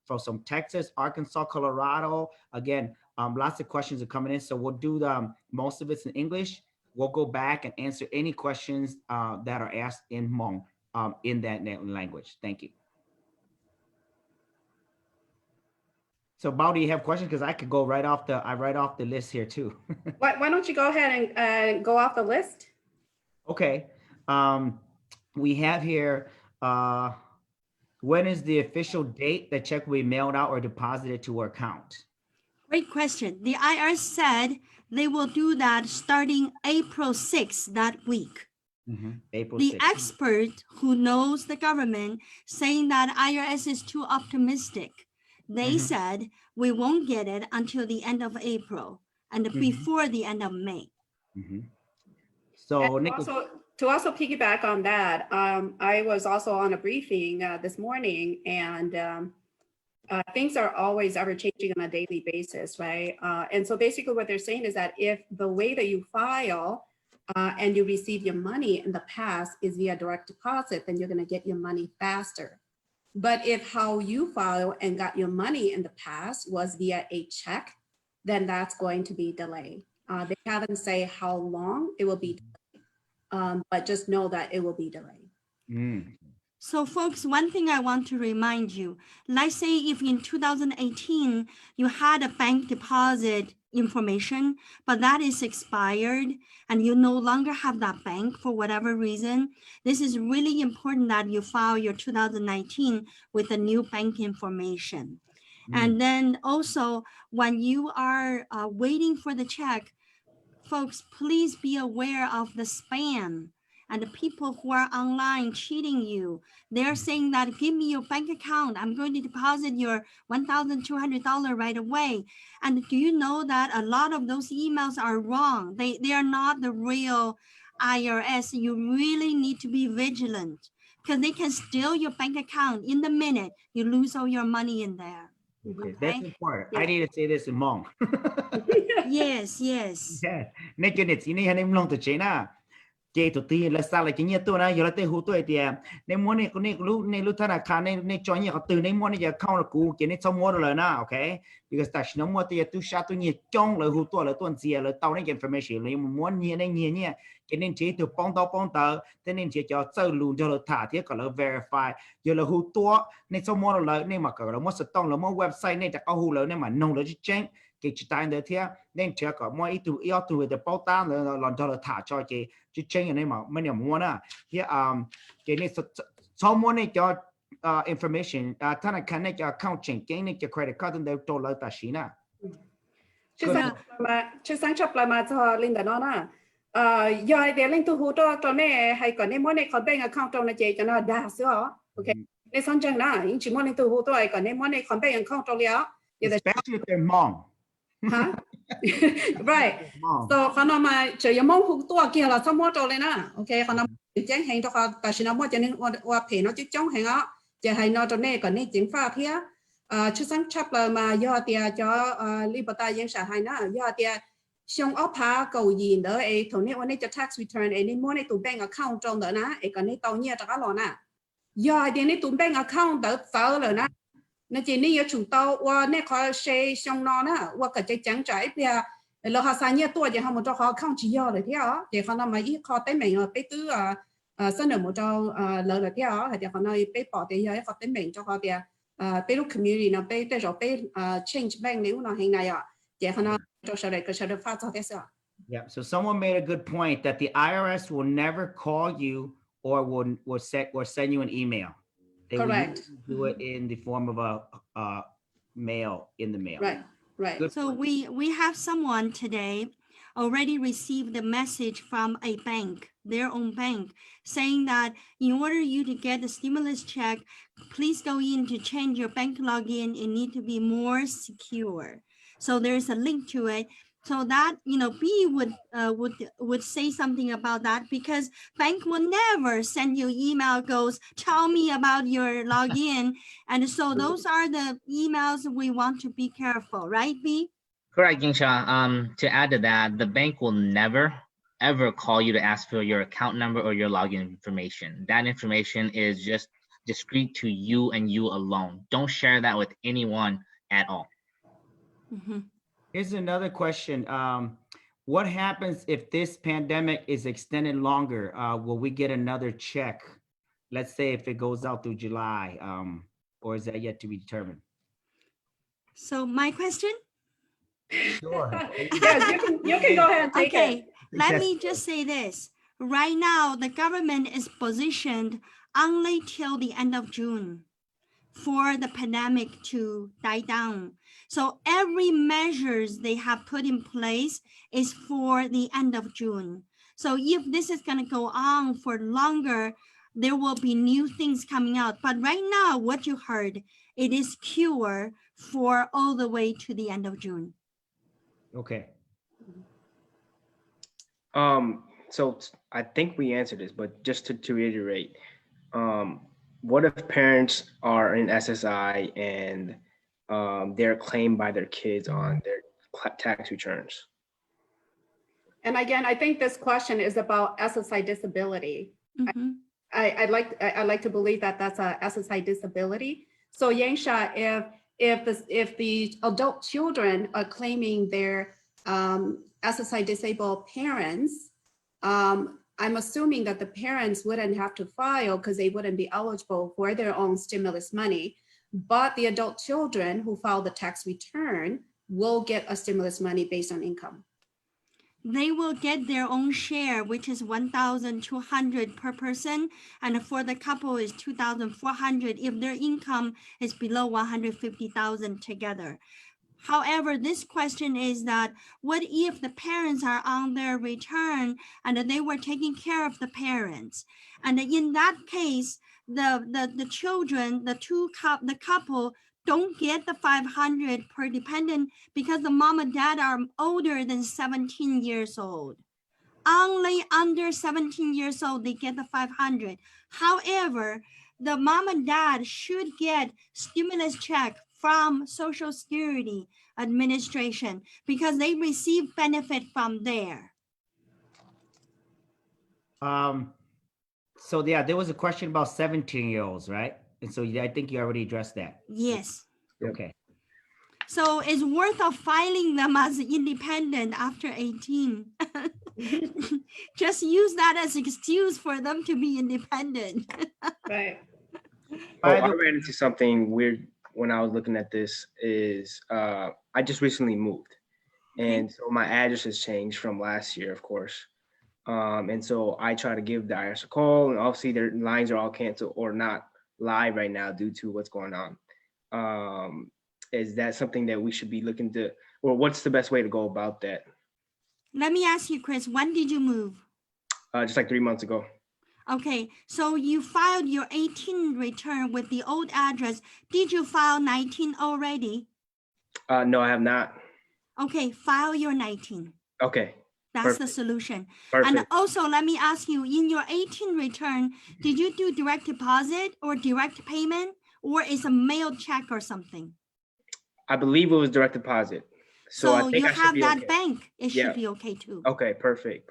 Speaker 3: from some Texas, Arkansas, Colorado. Again, lots of questions are coming in, so we'll do most of it's in English. We'll go back and answer any questions that are asked in Hmong in that language. Thank you. So Bao, do you have questions? Because I could go right off the list here too.
Speaker 2: Why don't you go ahead and go off the list?
Speaker 3: Okay. We have here, when is the official date the check will be mailed out or deposited to our account?
Speaker 1: Great question. The IRS said they will do that starting April 6th that week.
Speaker 3: April
Speaker 1: The
Speaker 3: 6th.
Speaker 1: expert who knows the government saying that IRS is too optimistic. They said we won't get it until the end of April and before the end of May.
Speaker 3: So
Speaker 2: And
Speaker 3: Nick,
Speaker 2: to also piggyback on that, I was also on a briefing this morning, and things are always ever changing on a daily basis, right? And so basically what they're saying is that if the way that you file and you receive your money in the past is via direct deposit, then you're going to get your money faster. But if how you file and got your money in the past was via a check, then that's going to be delayed. They haven't say how long it will be delayed, but just know that it will be delayed.
Speaker 1: So folks, one thing I want to remind you, let's say if in 2018, you had a bank deposit information, but that is expired and you no longer have that bank for whatever reason, this is really important that you file your 2019 with the new bank information. And then also when you are waiting for the check, folks, please be aware of the spam and the people who are online cheating you. They're saying that, give me your bank account. I'm going to deposit your $1,200 right away. And do you know that a lot of those emails are wrong? They are not the real IRS. You really need to be vigilant because they can steal your bank account in the minute you lose all your money in there.
Speaker 3: Okay, that's important.
Speaker 2: Yeah.
Speaker 3: I need to say this in Hmong.
Speaker 1: Yes, yes.
Speaker 3: Yeah. Nick, it's in here, long to China. Kể từ tiên là sao lại chính như tôi nói giờ là tôi hú tôi thì nên muốn này có nên lúc thằng nào khá nên cho nhiều từ nên muốn này giờ không là cũ chỉ nên xong mua rồi na, okay? Because tại nó mua thì tôi sát tôi nhiều trong là hú tôi là tôi gì là tao này information là muốn nhiều cái nên chỉ từ bóng tàu thế nên chỉ cho sơ luôn cho là thả thiết còn là verify giờ là hú tôi nên xong mua rồi nên mà cả là mua sật tông là mua website nên chắc có hú lớn nên mà nông là chỉ change cái chỉ tay được thế nên chỉ có mua ít từ để bao ta là làm cho là thả cho cái chỉ change này mà mình làm mua na thì cái này sau mua này cho information thằng này khả cho account change cái này cho credit card để tôi lấy tài xí na
Speaker 2: chứ sáng chập là mà cho linh đã nói na giờ để linh tu hú cho này hay còn nên mua này còn bank account trong này chỉ cho nó đa số, ok? Nên xong chẳng na, chỉ mua này tu hú tôi còn nên mua này còn bank account trong liệu.
Speaker 3: Especially if they're Hmong.
Speaker 2: Huh? Right. So kalau mà chỉ có mong hụt tua kia là xong mua cho lên na, ok? Kalau chẳng hạn cho họ tại sao nó mua cho nên qua phê nó chỉ trong hàng á, chỉ hay nó cho nên còn nên chính pha thế. Chứ sáng chập là mà do tiền cho Liberta dân xã hay na, do tiền xong ốp phá cầu gì nữa, ấy thằng nàyวันนี้จะ tax return, ấy nên mua này tụi bank account trong đó na, ấy còn nên tao nhớ cho cái lo na. Do tiền này tụi bank account đó phá rồi na. Nó chỉ nên chúng tao và nên có xe xong nó nè và cái chạy chẳng trái bây giờ là họ sang nhiều tuổi thì họ một cho họ không chỉ do rồi theo thì họ nói mà ít họ tới mình ở bên tư sân ở một cho lợi là theo thì họ nói bên bỏ thì giờ họ tới mình cho họ thì bên lúc community nó bên tới rồi bên change bank nếu nó hình này thì họ nói cho sau này cái sau đó phát cho thế sao?
Speaker 3: Yeah. So someone made a good point that the IRS will never call you or will send you an email. They
Speaker 2: Correct.
Speaker 3: will do it in the form of a mail in the mail.
Speaker 2: Right.
Speaker 3: Good
Speaker 1: So
Speaker 3: point.
Speaker 1: we have someone today already received a message from a bank, their own bank, saying that in order you to get the stimulus check, please go in to change your bank login. It need to be more secure. So there's a link to it. So that, B would say something about that because bank will never send you email goes, tell me about your login. And so those are the emails we want to be careful, right, B?
Speaker 5: Correct, Yingsha. To add to that, the bank will never, ever call you to ask for your account number or your login information. That information is just discreet to you and you alone. Don't share that with anyone at all.
Speaker 1: Mhm.
Speaker 3: Here's another question. What happens if this pandemic is extended longer? Will we get another check? Let's say if it goes out through July, or is that yet to be determined?
Speaker 1: So my question?
Speaker 3: Sure.
Speaker 2: Yes, you can go ahead and take
Speaker 1: Okay,
Speaker 2: it.
Speaker 1: let
Speaker 3: Yes.
Speaker 1: me just say this. Right now, the government is positioned only till the end of June for the pandemic to die down. So every measures they have put in place is for the end of June. So if this is going to go on for longer, there will be new things coming out. But right now, what you heard, it is cure for all the way to the end of June.
Speaker 3: Okay.
Speaker 4: So I think we answered this, but just to reiterate, what if parents are in SSI and they're claimed by their kids on their tax returns?
Speaker 2: And again, I think this question is about SSI disability.
Speaker 1: Mhm.
Speaker 2: I'd like to believe that that's a SSI disability. So Yangsha, if the adult children are claiming their SSI disabled parents, I'm assuming that the parents wouldn't have to file because they wouldn't be eligible for their own stimulus money. But the adult children who file the tax return will get a stimulus money based on income.
Speaker 1: They will get their own share, which is 1,200 per person, and for the couple is 2,400 if their income is below 150,000 together. However, this question is that what if the parents are on their return and they were taking care of the parents, and in that case, the children, the couple don't get the 500 per dependent because the mom and dad are older than 17 years old. Only under 17 years old, they get the 500. However, the mom and dad should get stimulus check from Social Security Administration because they receive benefit from there.
Speaker 3: So yeah, there was a question about 17-year-olds, right? And so I think you already addressed that.
Speaker 1: Yes.
Speaker 4: Yep.
Speaker 3: Okay.
Speaker 1: So it's worth of filing them as independent after 18. Just use that as excuse for them to be independent.
Speaker 2: Right.
Speaker 4: Oh,
Speaker 3: By
Speaker 4: I
Speaker 3: the-
Speaker 4: ran into something weird when I was looking at this is I just recently moved. And so my address has changed from last year, of course. And so I try to give the IRS a call, and obviously their lines are all canceled or not live right now due to what's going on. Is that something that we should be looking to, or what's the best way to go about that?
Speaker 1: Let me ask you, Chris, when did you move?
Speaker 4: Just like 3 months ago.
Speaker 1: Okay, so you filed your 18 return with the old address. Did you file 19 already?
Speaker 4: No, I have not.
Speaker 1: Okay, file your 19.
Speaker 4: Okay,
Speaker 1: That's the
Speaker 4: Perfect.
Speaker 1: solution.
Speaker 4: perfect.
Speaker 1: And also, let me ask you, in your 18 return, did you do direct deposit or direct payment, or is a mail check or something?
Speaker 4: I believe it was direct deposit. So, I
Speaker 1: So
Speaker 4: think
Speaker 1: you
Speaker 4: I should
Speaker 1: have
Speaker 4: be
Speaker 1: that
Speaker 4: okay.
Speaker 1: bank, it
Speaker 4: Yeah.
Speaker 1: should be okay too.
Speaker 4: Okay, perfect.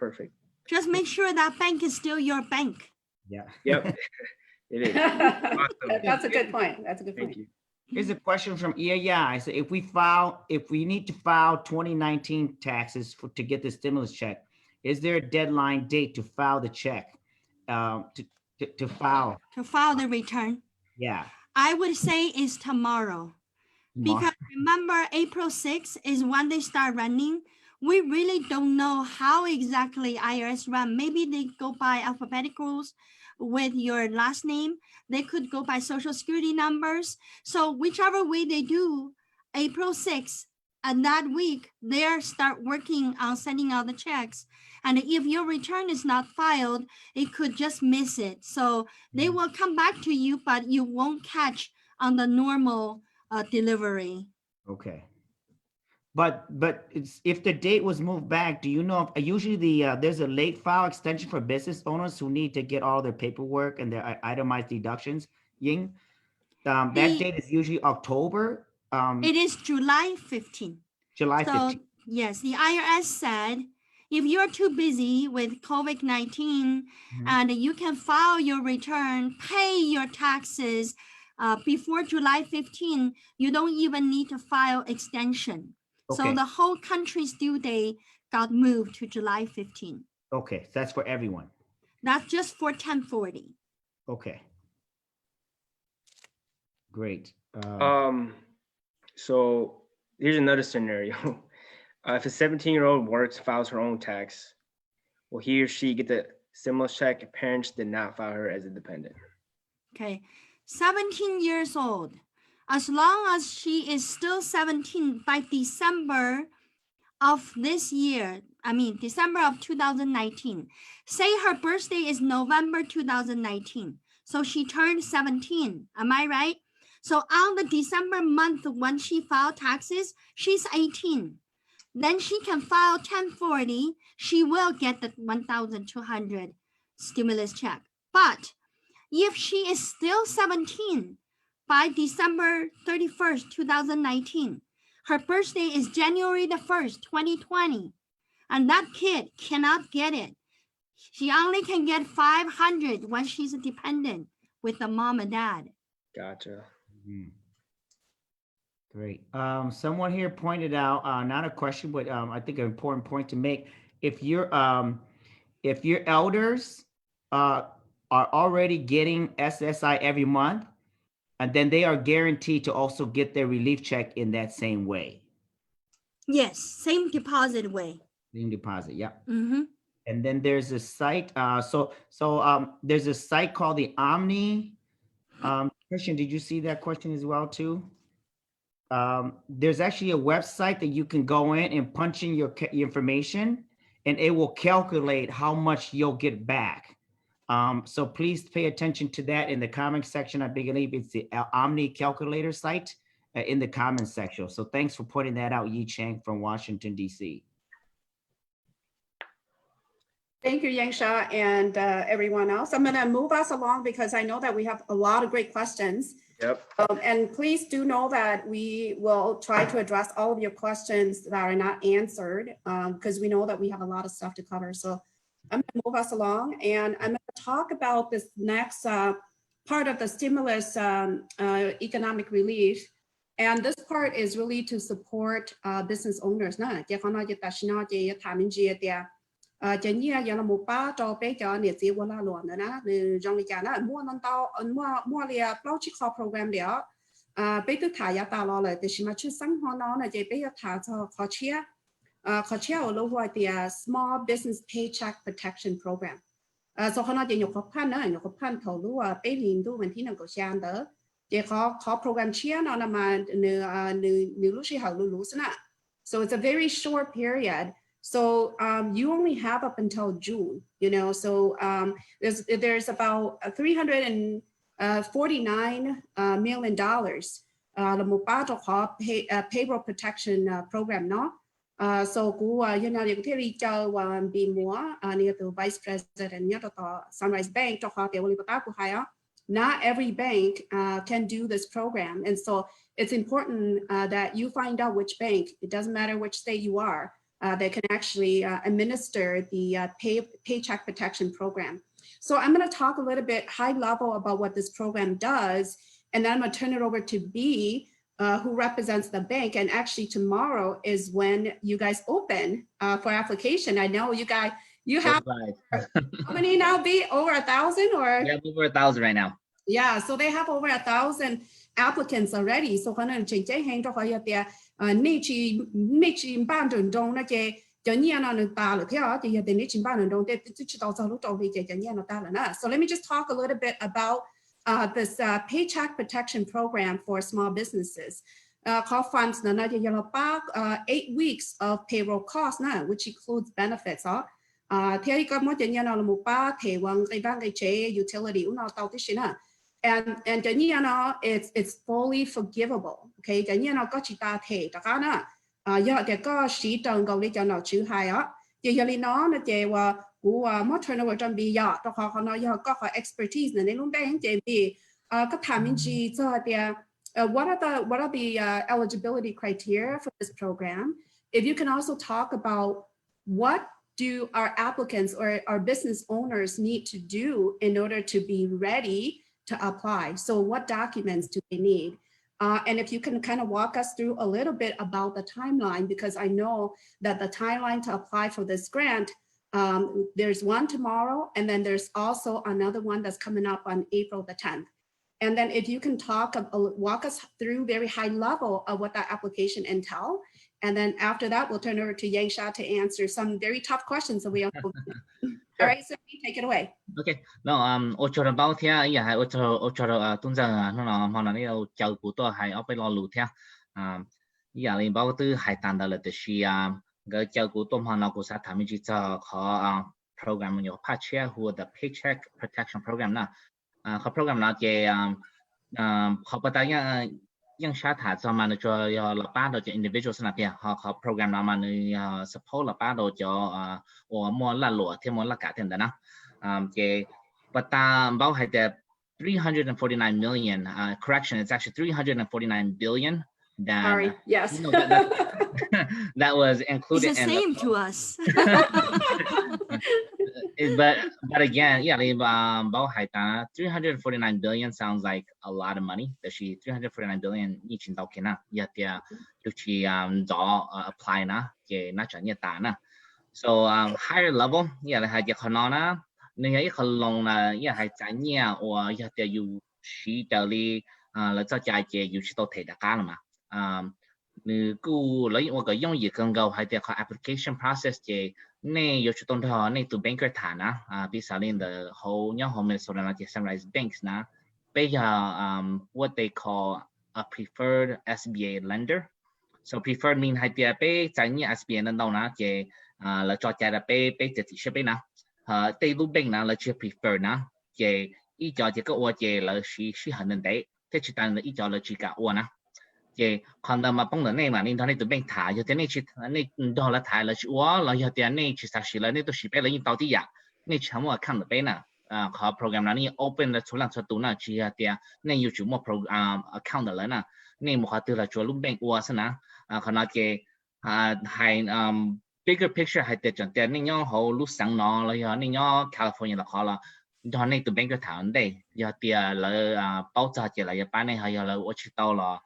Speaker 1: Just make sure that bank is still your bank.
Speaker 3: Yeah.
Speaker 4: Yep, it is.
Speaker 2: That's a good point. That's a good
Speaker 4: Thank
Speaker 2: point.
Speaker 4: you.
Speaker 3: Here's a question from I said, if we need to file 2019 taxes to get the stimulus check, is there a deadline date to file the check? To file?
Speaker 1: To file the return,
Speaker 3: Yeah.
Speaker 1: I would say is tomorrow. Because remember, April 6th is when they start running. We really don't know how exactly IRS run. Maybe they go by alphabeticals with your last name. They could go by social security numbers. So whichever way they do, April 6th and that week, they start working on sending out the checks. And if your return is not filed, it could just miss it. So they will come back to you, but you won't catch on the normal delivery.
Speaker 3: Okay. But it's, if the date was moved back, do you know if usually there's a late file extension for business owners who need to get all their paperwork and their itemized deductions? Ying, that
Speaker 1: The-
Speaker 3: date is usually October,
Speaker 1: It is July 15th.
Speaker 3: July
Speaker 1: So
Speaker 3: 15th.
Speaker 1: yes, the IRS said if you're too busy with COVID-19 and you can file your return, pay your taxes before July 15, you don't even need to file extension. So
Speaker 3: Okay.
Speaker 1: the whole country's due date got moved to July 15.
Speaker 3: Okay, so that's for everyone.
Speaker 1: That's just for 1040.
Speaker 3: Okay. Great.
Speaker 4: So here's another scenario. If a 17-year-old works, files her own tax, will he or she get the stimulus check if parents did not file her as a dependent?
Speaker 1: Okay, 17 years old. As long as she is still 17 by December of this year, I mean, December of 2019, say her birthday is November 2019. So she turned 17, am I right? So on the December month when she filed taxes, she's 18. Then she can file 1040. She will get the 1,200 stimulus check. But if she is still 17 by December 31st, 2019, her birthday is January the 1st, 2020, and that kid cannot get it. She only can get 500 when she's a dependent with the mom and dad.
Speaker 4: Gotcha.
Speaker 3: Great. Someone here pointed out, not a question, but I think an important point to make. If your elders are already getting SSI every month, and then they are guaranteed to also get their relief check in that same way.
Speaker 1: Yes, same deposit way.
Speaker 3: Same deposit, yeah.
Speaker 1: Mm-hmm.
Speaker 3: And then there's a site, there's a site called the Omni. Christian, did you see that question as well too? There's actually a website that you can go in and punch in your information, and it will calculate how much you'll get back. So please pay attention to that in the comment section. I believe it's the Omni calculator site in the comment section. So thanks for pointing that out, Yi Chang from Washington, D.C.
Speaker 2: Thank you, Yangsha, and everyone else. I'm going to move us along because I know that we have a lot of great questions.
Speaker 4: Yep.
Speaker 2: And please do know that we will try to address all of your questions that are not answered because we know that we have a lot of stuff to cover. So I'm going to move us along, and I'm going to talk about this next part of the stimulus economic relief. And this part is really to support business owners. Chẳng như giờ là một ba trò bé cho nhiệt gì qua la luận nữa nè, trong lịch cả mua non tao mua liền bao chiếc kho program đó, bé tôi thả giá tao lo lại, thì mà chưa sáng hoa nó là chỉ bé thả cho khó chia ở lâu rồi thì Small Business Paycheck Protection Program, so họ nói chỉ nhục khó khăn thầu lúa bé liền tu mình thì nó có sang đó, chỉ khó program chia nó là mà nửa lúc chỉ học lúa xí nè, so it's a very short period. So you only have up until June, you know, so there's about $349 million là một ba trò khó payroll protection program nó. So cú you know có thể đi cho bị múa như từ Vice President nhớ tao Sunrise Bank trò khó tiêu lý bắt của hai á. Not every bank can do this program, and so it's important that you find out which bank. It doesn't matter which state you are. That can actually administer the Paycheck Protection Program. So I'm going to talk a little bit high level about what this program does, and then I'm going to turn it over to B, who represents the bank. And actually tomorrow is when you guys open for application. I know you guys, you have how many now, B? Over 1,000 or?
Speaker 5: Yeah, over 1,000 right now.
Speaker 2: Yeah, so they have over 1,000 applicants already. So khả năng chính chế hành cho họ hiện nị chỉ ban trường đông nó chế cho nhiên nó ta là theo thì hiện nị chỉ ban trường đông để chỉ tao sau lúc đầu thì cho nhiên nó ta là nè. So let me just talk a little bit about this Paycheck Protection Program for small businesses. Call funds nó chỉ là 8 weeks of payroll costs nè, which includes benefits đó. Theo ý có mỗi cho nhiên nó là một ba thể bằng cái ban cái chế utility nó tao tí xí nè. And cho nhiên nó it's fully forgivable. Okay, cho nhiên nó có chỉ ta thể tất cả nè. Do thì có sĩ trần cầu đi cho nó chữ hai á. Thì giờ nó chế và của mất turnover trong bị giờ cho họ nó giờ có expertise nên luôn bên chế bị có tham minh gì cho thì what are the eligibility criteria for this program? If you can also talk about what do our applicants or our business owners need to do in order to be ready to apply? So what documents do they need? And if you can kind of walk us through a little bit about the timeline, because I know that the timeline to apply for this grant, there's one tomorrow, and then there's also another one that's coming up on April the 10th. And then if you can walk us through very high level of what that application entail. And then after that, we'll turn over to Yang Sha to answer some very tough questions that we have. All right, so take it away.
Speaker 5: Okay, no, ocho ra bao thia, yeah, hai ocho ra tung ra nó mà nó này chào cụ tôi hai ở bên lo lù thia, yeah, lên bao tư hai tan đó là từ khi cái chào cụ tôi mà nó cũng sẽ tham gia cho họ program nhiều phát triển của the Paycheck Protection Program na, họ program nó cái họ bắt đầuยังชาถาจะมาในจอยละป้าโดยจะ individual สนับเพียเขาโปรแกรมเรามาใน support ละป้าโดยจะโอ้มอลละหลัวที่มอลละกะเต็มแต่นะเจปตาเบาให้แต่349 million correction it's actually 349 billion that
Speaker 2: Sorry, yes.
Speaker 5: you know, that was included
Speaker 1: It's the
Speaker 5: in
Speaker 1: same to us.
Speaker 5: but again, yeah, bao hai ta 349 billion sounds like a lot of money. That she 349 billion ni chin tao kena ya tia lu chi do apply na ke na chan ya ta na. So higher level, yeah, la hai ya khona na ni ya khalong na ya hai cha nya or ya tia you shi da li la za jia ke you chi to thai da ka ma. Nữ cô lấy một cái dùng gì cần cầu hay là application process gì này yêu cầu đó này từ banker thả na ví dụ như the whole nhóm home Minnesota là Sunrise Banks na bây giờ what they call a preferred SBA lender. So preferred mean hay là bây giờ như SBA nên đâu na thì là cho chạy là bây giờ thì sẽ bây na tây lúc bank na là chỉ preferred na thì ý cho chỉ có ô thì là chỉ hơn nên đấy thế chỉ là ý cho là chỉ cả ô na thì còn mà bông này mà nên thằng này tụi bên thải cho thế này chỉ này đó là thải là chúa là giờ tiền này chỉ sao là này tôi chỉ biết là những tàu tí à này chấm vào khăn được bên à họ program này open là số lượng số tụ nào chỉ là tiền này yêu chủ một program account là nè này một hạt từ là chúa lúc bên qua xem nè còn nói cái hay bigger picture hay tiền chọn tiền này nhau họ lúc sáng nó là giờ này nhau California là họ là thằng này tụi bên cái thảo đây giờ tiền là bao giờ chỉ là giờ bán này hay là ở chỉ tàu là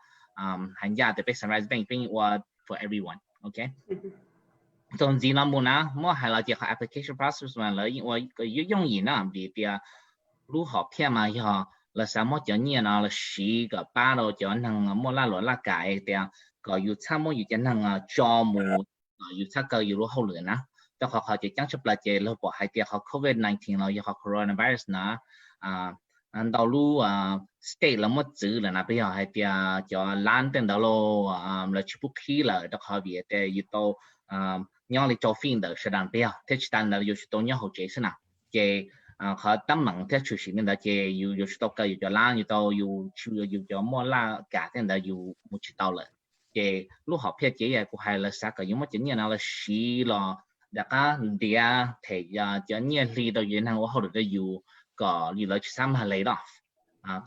Speaker 5: hành gia the best Sunrise Bank being for everyone, okay? So gì nó muốn á, mua hay là chỉ có application process mà lấy cái dùng gì nữa vì lúc học thêm mà họ là sao mua cho nhiều nó là xí cái ba đồ cho năng mua la lỗ la cải thì có yêu tham mua yêu cho năng cho mua yêu tham cái yêu lúc hậu lửa na, cho họ chỉ chẳng chấp là chỉ là bỏ hai tiền họ COVID-19 là họ coronavirus na anh đầu lu state là mất chữ là bây giờ hay tia cho lan tên đầu lô là chụp khí là đặc họ bị để yêu cầu nhau là cho phim được sẽ đàn bây giờ thế chỉ đàn là yêu cầu nhau hỗ trợ thế nào cái họ tấm bằng thế chủ sĩ nên là cái yêu cầu cái cho lan yêu cho mua la cả tên là yêu một chỉ tàu lại cái lúc học phía dưới của hai là sao cái những mất chữ như nào là xí là đặc á địa thể cho nhiều lý do như nào họ được yêu có như là chỉ làm laid off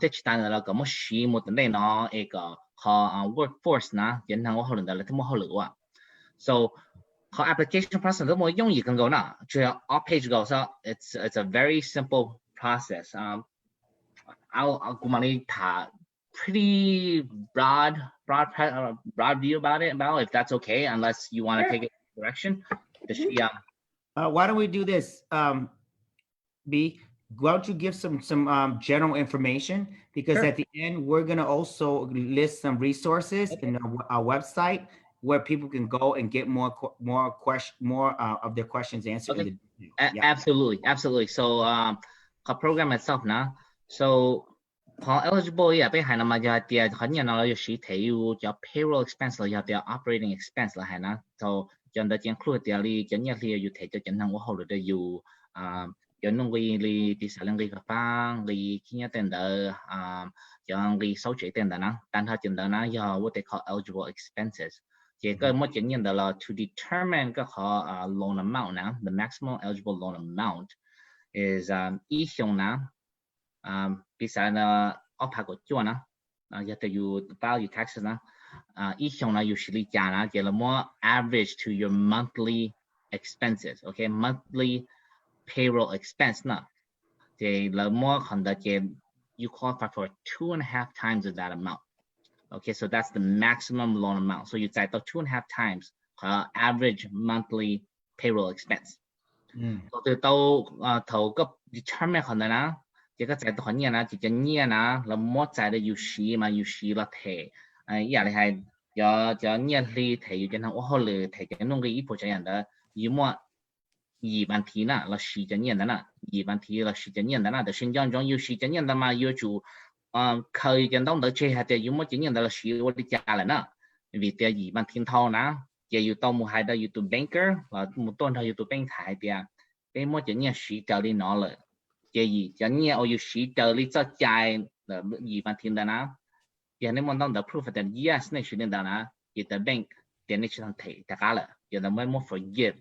Speaker 5: thế chỉ là có một số một vấn đề nó cái họ workforce na hiện năng họ là thế mà họ lựa so họ application process nó mới dùng gì cần gọi nào chỉ off page go so it's a very simple process I'll cũng mà đi thả pretty broad view about it about if that's okay unless you want to take it direction
Speaker 3: why don't we do this B why don't you give some general information because
Speaker 5: Sure.
Speaker 3: At the end we're going to also list some resources in our website where people can go and get more of their questions answered.
Speaker 5: Okay.
Speaker 3: Yeah.
Speaker 5: Absolutely. So the program itself now. So họ eligible yeah bây giờ là mà giờ tiền họ nhận nó là chỉ thấy cho payroll expense là giờ tiền operating expense là hay na. So cho nên include tiền li cho nhận li you thấy cho chân năng của họ được you cho nên li đi sản li các bang li kia tiền đó cho li số chế tiền đó na.但係真的na giờ what they call eligible expenses. Chỉ có một chân nhận đó là to determine cái họ loan amount na the maximum eligible loan amount is ý hướng na ví dụ là offer của chúa na giờ từ you file your taxes na ý hướng là usually trả na chỉ là more average to your monthly expenses. Okay, monthly payroll expense. Now, the more you qualify for 2.5 times of that amount. Okay, so that's the maximum loan amount. So youจ่ายต่อ 2.5 times average monthly payroll expense. So từ thầu cấp determine 可能呢，这个จ่ายต่อ年呢，这个年呢，了莫จ่าย的有时嘛，有时了提，也厉害，要年里提，有点像我好了提，就弄个一步这样的，有么2万题呢，了10个年的呢，2万题了10个年的呢，的新疆中有10个年的嘛，有就可以见到的这下的有么今年的了10我的家了呢，vì thế 2万天头呢。也有到木海的有读 banker 木端头有读 bank 海的，被么就年10条的拿了，这一就年我有10条的在家的2万天的呢，也你么当的 proof 的 yes 那10年的呢，也的 bank 点你去上提大家了，也的么么 forgive，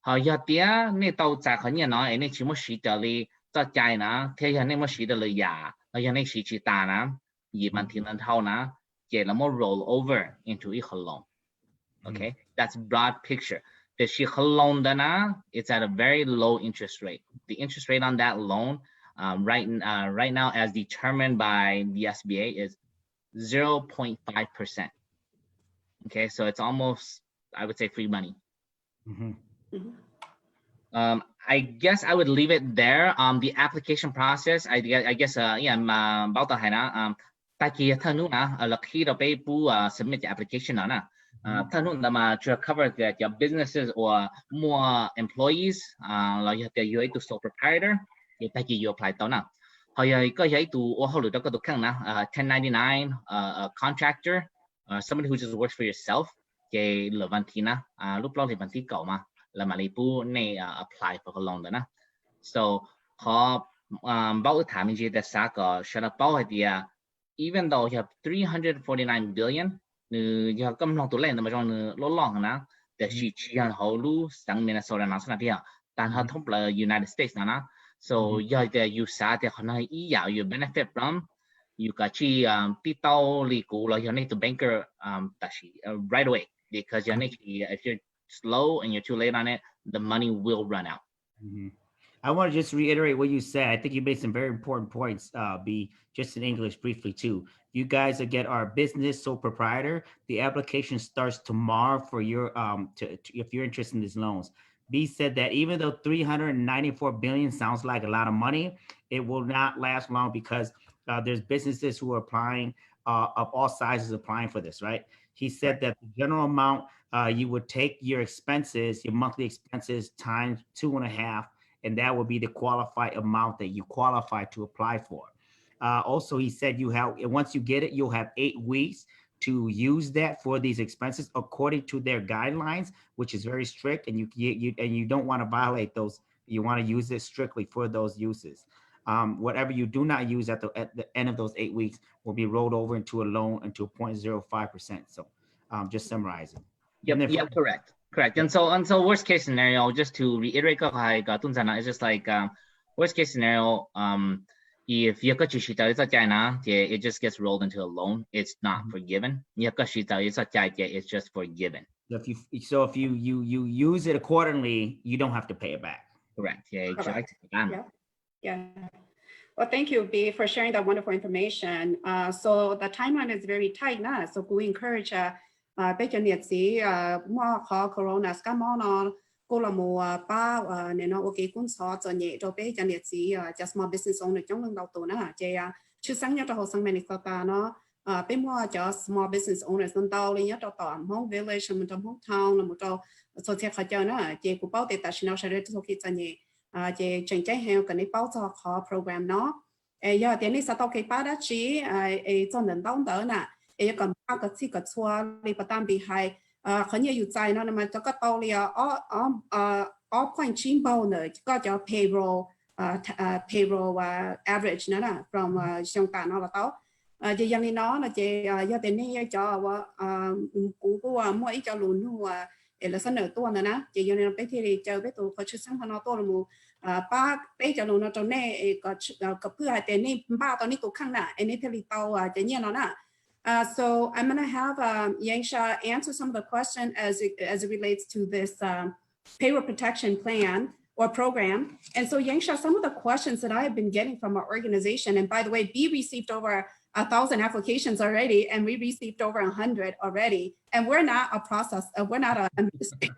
Speaker 5: 好有的你到在可年呢，你起么10条的在家呢，贴下你么10条的呀，那像你10去打呢，2万天的头呢，也那么 roll over into 一个 loan。Okay, that's broad picture. The loan dana, it's at a very low interest rate. The interest rate on that loan, right now, as determined by the SBA, is 0.5%. Okay, so it's almost, I would say, free money. I guess I would leave it there. The application process, I guess, about the hana, taki thanu na, lucky to pay submit the application na. To cover that your businesses or more employees, like you have to sole proprietor, you apply to now. How you got to or hold the 1099 contractor, somebody who just works for yourself. Que Levantina, look like Levanti Goma, La Malibu, ne apply for London. So, how about the time you the sack or shut up idea, even though you have 349 billion. You come long to land, the majority long na, the she and Holu, Sang Minnesota, Nasanapia, than her Tumbler, United States, Nana. So you sat there, you benefit from you got Tito legal, you need to banker right away because you need if you're slow and you're too late on it, the money will run out.
Speaker 3: I want to just reiterate what you said. I think you made some very important points, B, just in English briefly too. You guys that get our business sole proprietor, the application starts tomorrow for your, if you're interested in these loans. B said that even though 394 billion sounds like a lot of money, it will not last long because there's businesses who are applying of all sizes applying for this, right? He said that the general amount you would take your expenses, your monthly expenses times 2.5, and that will be the qualified amount that you qualify to apply for. Also, he said you have, once you get it, you'll have 8 weeks to use that for these expenses according to their guidelines, which is very strict, and you don't want to violate those. You want to use it strictly for those uses. Whatever you do not use at the end of those 8 weeks will be rolled over into a loan into 0.05%. So just summarizing.
Speaker 5: Yep, correct. And so worst case scenario, just to reiterate, it's just like worst case scenario, if you got it just gets rolled into a loan. It's not forgiven. It's just forgiven.
Speaker 3: If you use it accordingly, you don't have to pay it back.
Speaker 5: Correct. Yeah, exactly.
Speaker 2: Yeah. Well, thank you, B, for sharing that wonderful information. So the timeline is very tight now. So we encourage bây giờ nhiệt sĩ mua khó corona scam nó cô là mua ba nên nó ok cũng so cho nhẹ cho bây giờ nhiệt sĩ just small business owner trong lưng đầu tuần á chị chứ sáng nhớ cho hồ sơ Minnesota nó bây mua cho small business owners nên tao lên nhớ cho tao home village mình trong home town là một trong số thiệt khó chơi nữa chị cũng bảo để ta xin nó sẽ rất ok cho nhẹ chị chỉnh trái heo cái này bảo cho khó program nó giờ tiền này sao tao cái ba đã chỉ cho nên tao đỡ nè còn ba cái gì cái xóa đi bắt tam bị hại khởi nhiều tại nó mà cho các tàu liền ở point chín bao nữa có cho payroll average nữa là from xong cả nó là tao chỉ rằng nó là chỉ do tiền này cho cũ của mỗi cho luôn nu là sân nở tua nữa nè chỉ rằng nó bây thì chờ bây tụ có chút sáng nó to là một ba bây giờ luôn nó trong này có cứ hai tiền này ba tao này tụ khăng nè anh ấy thì tao chỉ như nó nè. So I'm going to have Yangsha answer some of the question as it relates to this payroll protection plan or program. And so Yangsha, some of the questions that I have been getting from our organization, and by the way, B received over 1,000 applications already, and we received over 100 already. And we're not a process, we're not a administrator.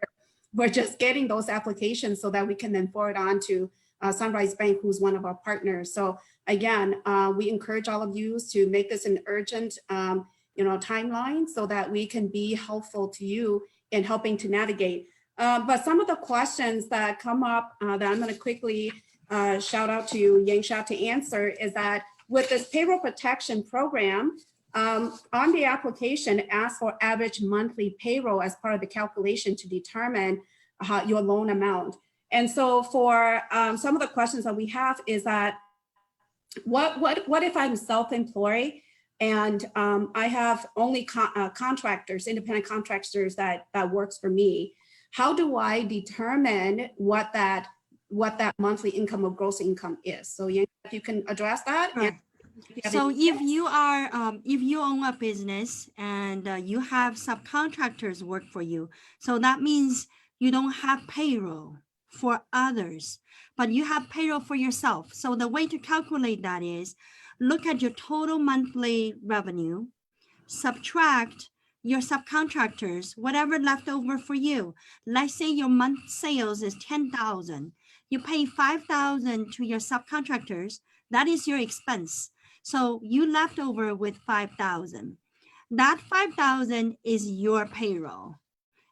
Speaker 2: We're just getting those applications so that we can then forward on to Sunrise Bank, who's one of our partners. So again, we encourage all of you to make this an urgent timeline so that we can be helpful to you in helping to navigate. But some of the questions that come up that I'm going to quickly shout out to Yangsha to answer is that with this payroll protection program, on the application, it asks for average monthly payroll as part of the calculation to determine your loan amount. And so for some of the questions that we have is that what if I'm self-employed and I have only contractors, independent contractors that works for me? How do I determine what that monthly income or gross income is? So if you can address that.
Speaker 1: Sure. So if you are, if you own a business and you have subcontractors work for you, so that means you don't have payroll for others, but you have payroll for yourself. So the way to calculate that is look at your total monthly revenue, subtract your subcontractors, whatever left over for you. Let's say your month sales is 10,000. You pay 5,000 to your subcontractors. That is your expense. So you left over with 5,000. That 5,000 is your payroll,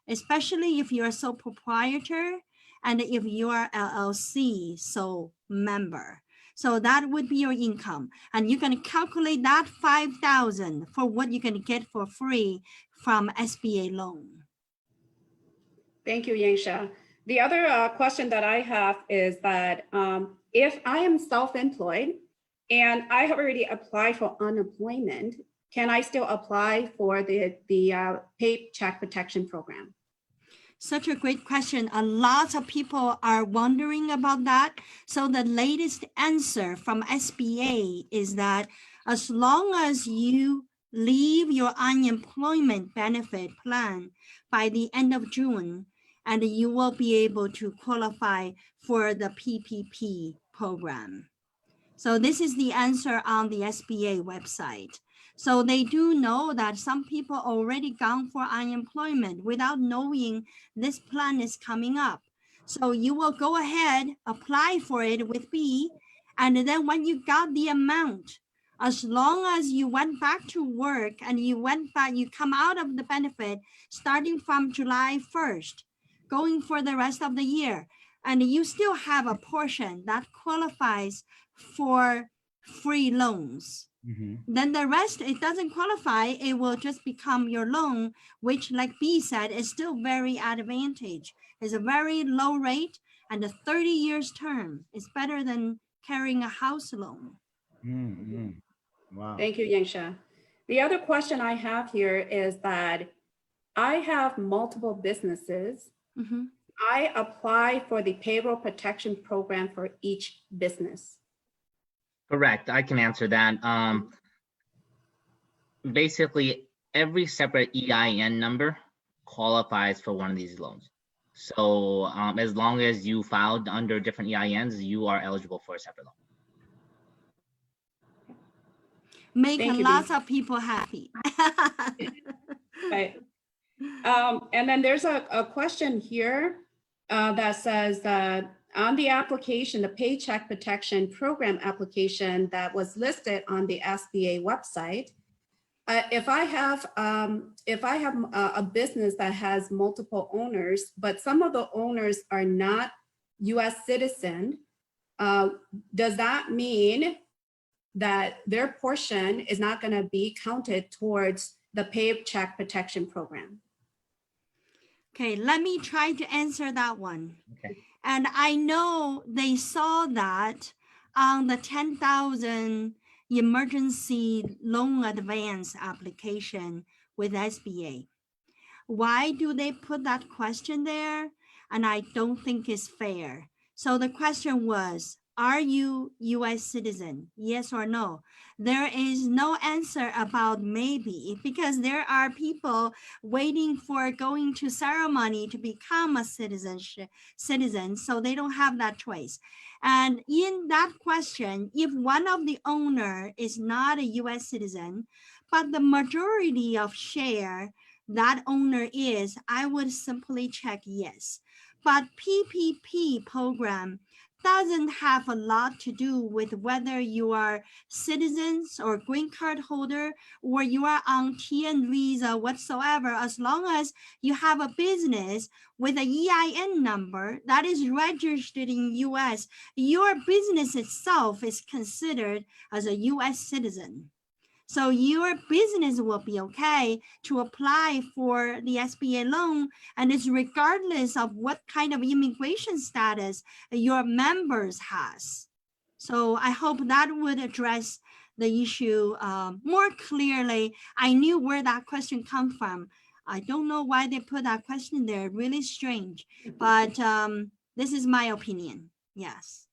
Speaker 1: especially if you're a sole proprietor and if you are LLC, sole member. So that would be your income. And you're going to calculate that 5,000 for what you're going to get for free from SBA loan.
Speaker 2: Thank you, Yangsha. The other question that I have is that if I am self-employed and I have already applied for unemployment, can I still apply for the Paycheck Protection Program?
Speaker 1: Such a great question. A lot of people are wondering about that. So the latest answer from SBA is that as long as you leave your unemployment benefit plan by the end of June, and you will be able to qualify for the PPP program. So this is the answer on the SBA website. So they do know that some people already gone for unemployment without knowing this plan is coming up. So you will go ahead, apply for it with B, and then when you got the amount, as long as you went back to work and you come out of the benefit starting from July 1st, going for the rest of the year, and you still have a portion that qualifies for free loans. Then the rest, it doesn't qualify. It will just become your loan, which like B said, is still very advantage. It's a very low rate and a 30 years term. It's better than carrying a house loan.
Speaker 3: Wow.
Speaker 2: Thank you, Yangsha. The other question I have here is that I have multiple businesses. I apply for the payroll protection program for each business.
Speaker 5: Correct. I can answer that. Basically, every separate EIN number qualifies for one of these loans. So as long as you filed under different EINs, you are eligible for a separate loan.
Speaker 1: Make lots of people happy.
Speaker 2: Right. And then there's a question here that says that on the application, the Paycheck Protection Program application that was listed on the SBA website, if I have a business that has multiple owners, but some of the owners are not U.S. citizen, does that mean that their portion is not going to be counted towards the Paycheck Protection Program?
Speaker 1: Okay, let me try to answer that one.
Speaker 5: Okay.
Speaker 1: And I know they saw that on the 10,000 emergency loan advance application with SBA. Why do they put that question there? And I don't think it's fair. So the question was, are you US citizen? Yes or no? There is no answer about maybe, because there are people waiting for going to ceremony to become a citizen, so they don't have that choice. And in that question, if one of the owner is not a US citizen, but the majority of share that owner is, I would simply check yes. But PPP program doesn't have a lot to do with whether you are citizens or green card holder or you are on TN visa whatsoever. As long as you have a business with an EIN number that is registered in US, your business itself is considered as a US citizen. So your business will be okay to apply for the SBA loan, and it's regardless of what kind of immigration status your members has. So I hope that would address the issue more clearly. I knew where that question come from. I don't know why they put that question there, really strange, but this is my opinion, yes.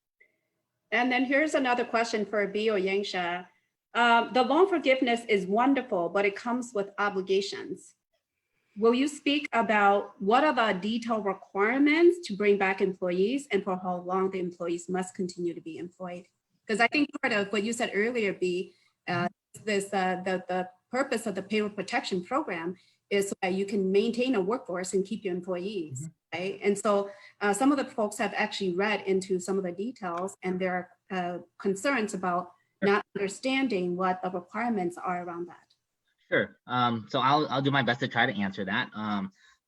Speaker 2: And then here's another question for B or Yangsha. The loan forgiveness is wonderful, but it comes with obligations. Will you speak about what are the detailed requirements to bring back employees and for how long the employees must continue to be employed? Because I think part of what you said earlier, B, the purpose of the payroll protection program is so that you can maintain a workforce and keep your employees, right? And so some of the folks have actually read into some of the details, and there are concerns about not understanding what the requirements are around that.
Speaker 5: Sure. So I'll do my best to try to answer that.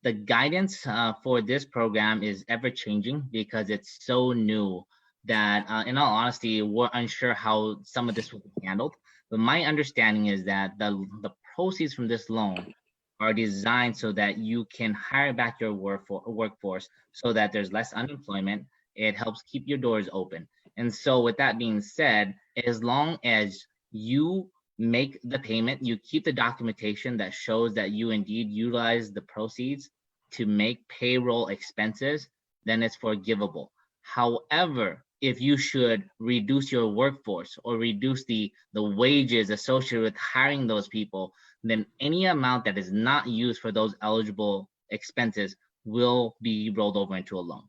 Speaker 5: The guidance for this program is ever changing because it's so new that in all honesty, we're unsure how some of this will be handled. But my understanding is that the proceeds from this loan are designed so that you can hire back your workforce so that there's less unemployment. It helps keep your doors open. And so with that being said, as long as you make the payment, you keep the documentation that shows that you indeed utilize the proceeds to make payroll expenses, then it's forgivable. However, if you should reduce your workforce or reduce the wages associated with hiring those people, then any amount that is not used for those eligible expenses will be rolled over into a loan.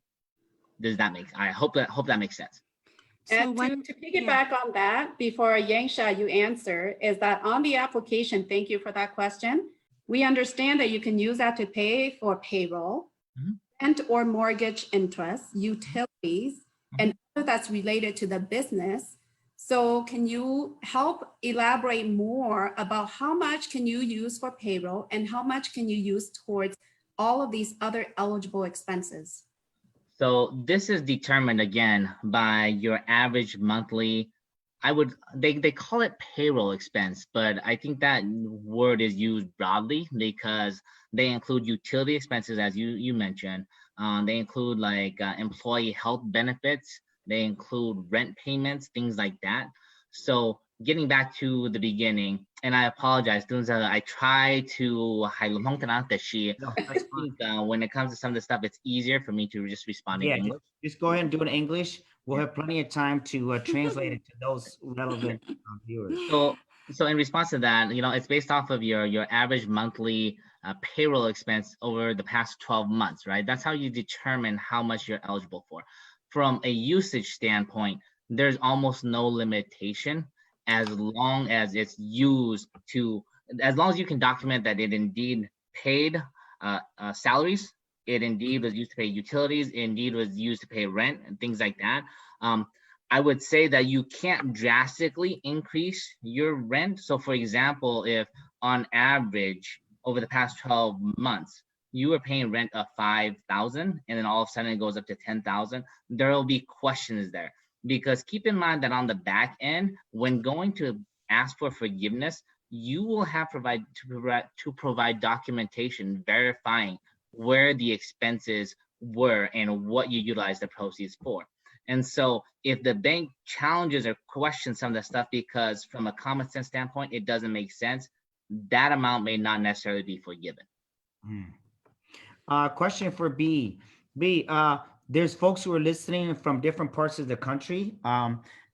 Speaker 5: Does that make, I hope that makes sense.
Speaker 2: And to piggyback on that, before Yangsha, you answer, is that on the application, thank you for that question. We understand that you can use that to pay for payroll and or mortgage interest, utilities, and other that's related to the business. So can you help elaborate more about how much can you use for payroll and how much can you use towards all of these other eligible expenses?
Speaker 5: So this is determined again by your average monthly, they call it payroll expense, but I think that word is used broadly because they include utility expenses, as you mentioned. They include like employee health benefits. They include rent payments, things like that. So getting back to the beginning, and I apologize, I try to when it comes to some of the stuff, it's easier for me to just respond in English.
Speaker 3: Just go ahead and do it in English. We'll have plenty of time to translate it to those relevant viewers.
Speaker 5: So in response to that, it's based off of your average monthly payroll expense over the past 12 months, right? That's how you determine how much you're eligible for. From a usage standpoint, there's almost no limitation as long as it's used to, as long as you can document that it indeed paid salaries, it indeed was used to pay utilities, it indeed was used to pay rent and things like that. I would say that you can't drastically increase your rent. So for example, if on average over the past 12 months, you were paying rent of $5,000 and then all of a sudden it goes up to $10,000, there will be questions there. Because keep in mind that on the back end, when going to ask for forgiveness, you will have to provide documentation verifying where the expenses were and what you utilize the proceeds for. And so if the bank challenges or questions some of the stuff because from a common sense standpoint, it doesn't make sense, that amount may not necessarily be forgiven.
Speaker 3: Question for B. B, there's folks who are listening from different parts of the country.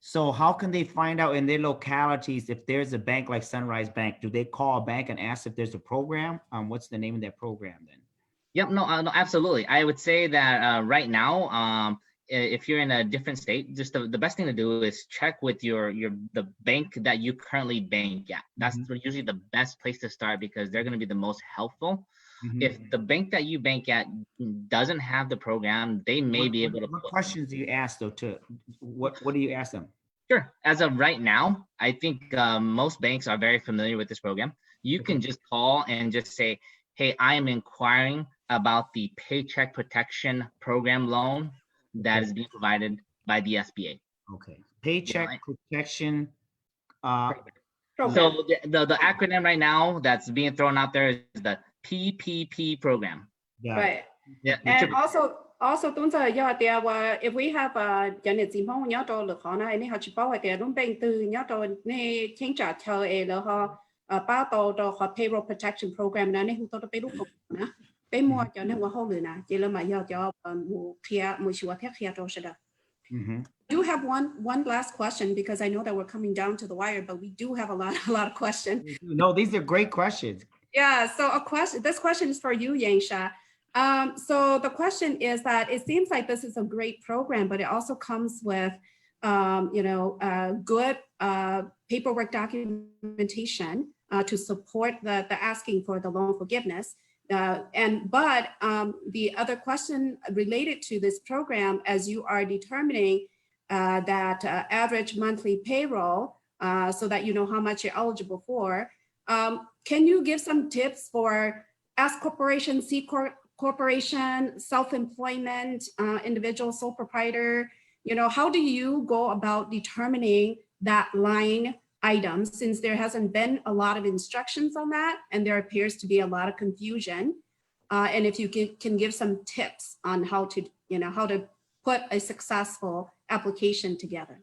Speaker 3: So how can they find out in their localities if there's a bank like Sunrise Bank? Do they call a bank and ask if there's a program? What's the name of that program then?
Speaker 5: Yep, no, absolutely. I would say that right now, if you're in a different state, just the best thing to do is check with the bank that you currently bank at. That's usually the best place to start because they're going to be the most helpful. If the bank that you bank at doesn't have the program, they may be able to.
Speaker 3: What questions do you ask though? What do you ask them?
Speaker 5: Sure. As of right now, I think most banks are very familiar with this program. You can just call and just say, hey, I am inquiring about the Paycheck Protection Program loan that is being provided by the SBA.
Speaker 3: Okay. Paycheck Protection.
Speaker 5: So the acronym right now that's being thrown out there is the PPP program.
Speaker 3: Yeah.
Speaker 2: Right.
Speaker 5: Yeah.
Speaker 2: And also tuần giờ do thì if we have cho nên chỉ mong nhớ cho lực họ này nên họ chỉ bảo thì luôn bên từ nhớ cho nên chính trả chờ là họ bao tổ cho họ payroll protection program này nên chúng tôi đã biết lúc nè bên mua cho nên họ hỗ trợ nè chỉ là mà do cho một kia một số khác kia cho sẽ được. Do have one last question because I know that we're coming down to the wire, but we do have a lot of questions.
Speaker 3: No, these are great questions.
Speaker 2: Yeah, so this question is for you, Yangsha. So the question is that it seems like this is a great program, but it also comes with, good paperwork documentation to support the asking for the loan forgiveness. But the other question related to this program, as you are determining that average monthly payroll, so that you know how much you're eligible for, can you give some tips for S corporation, C corporation, self-employment, individual sole proprietor? How do you go about determining that line item since there hasn't been a lot of instructions on that and there appears to be a lot of confusion? And if you can give some tips on how to put a successful application together.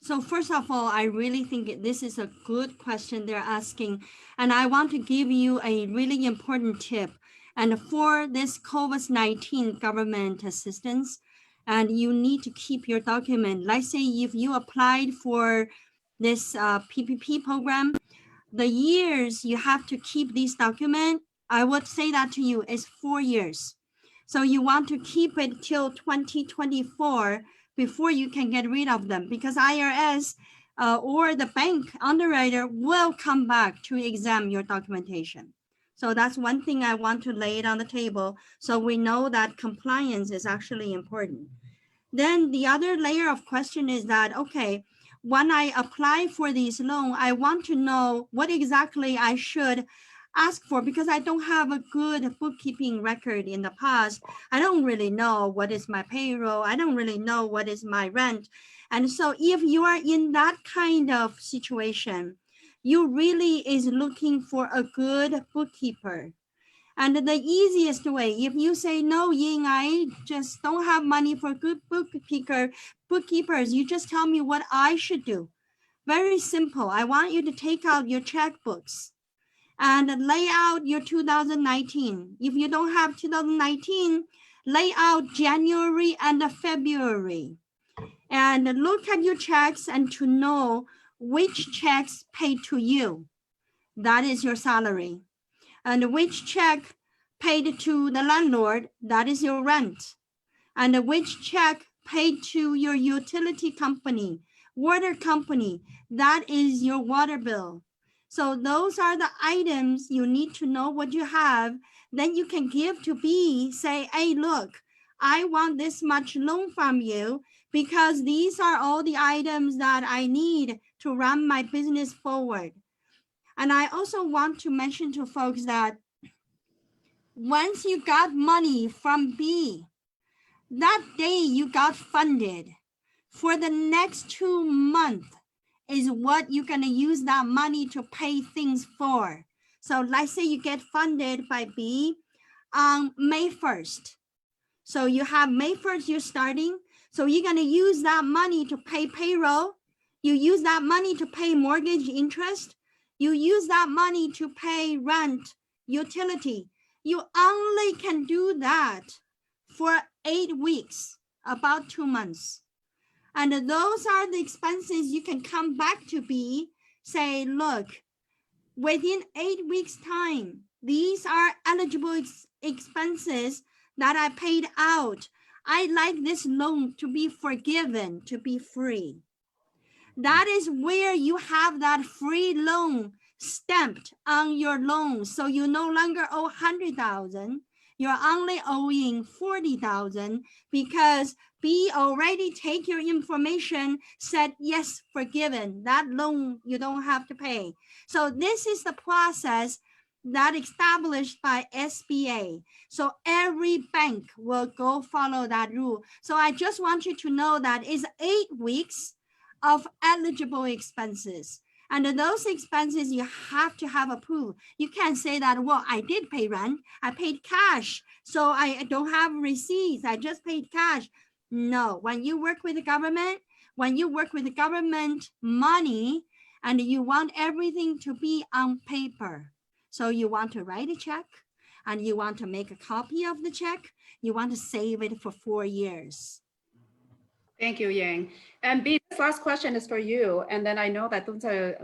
Speaker 1: So first of all, I really think this is a good question they're asking. And I want to give you a really important tip. And for this COVID-19 government assistance, and you need to keep your document. Let's say if you applied for this PPP program, the years you have to keep this document, I would say that to you is 4 years. So you want to keep it till 2024 before you can get rid of them, because IRS or the bank underwriter will come back to examine your documentation. So that's one thing I want to lay it on the table so we know that compliance is actually important. Then the other layer of question is that, okay, when I apply for this loan, I want to know what exactly I should ask for because I don't have a good bookkeeping record in the past. I don't really know what is my payroll. I don't really know what is my rent. And so if you are in that kind of situation, you really is looking for a good bookkeeper. And the easiest way, if you say, no, Ying, I just don't have money for good bookkeepers, you just tell me what I should do. Very simple. I want you to take out your checkbooks and lay out your 2019. If you don't have 2019, lay out January and February. And look at your checks and to know which checks paid to you. That is your salary. And which check paid to the landlord, that is your rent. And which check paid to your utility company, water company, that is your water bill. So those are the items you need to know what you have. Then you can give to B, say, hey, look, I want this much loan from you because these are all the items that I need to run my business forward. And I also want to mention to folks that once you got money from B, that day you got funded, for the next 2 months is what you're gonna use that money to pay things for. So let's say you get funded by B on May 1st. So you have May 1st, you're starting. So you're gonna use that money to pay payroll. You use that money to pay mortgage interest. You use that money to pay rent, utility. You only can do that for 8 weeks, about 2 months. And those are the expenses you can come back to B, say, look, within 8 weeks time, these are eligible expenses that I paid out. I'd like this loan to be forgiven, to be free. That is where you have that free loan stamped on your loan. So you no longer owe 100,000. You're only owing 40,000 because B already take your information, said, yes, forgiven. That loan you don't have to pay. So this is the process that established by SBA. So every bank will go follow that rule. So I just want you to know that it's 8 weeks of eligible expenses. And those expenses you have to have approved. You can't say that, well, I did pay rent, I paid cash, so I don't have receipts, I just paid cash. No, when you work with the government, money, and you want everything to be on paper. So you want to write a check, and you want to make a copy of the check, you want to save it for 4 years.
Speaker 2: Thank you, Yang. And B, this last question is for you. And then I know that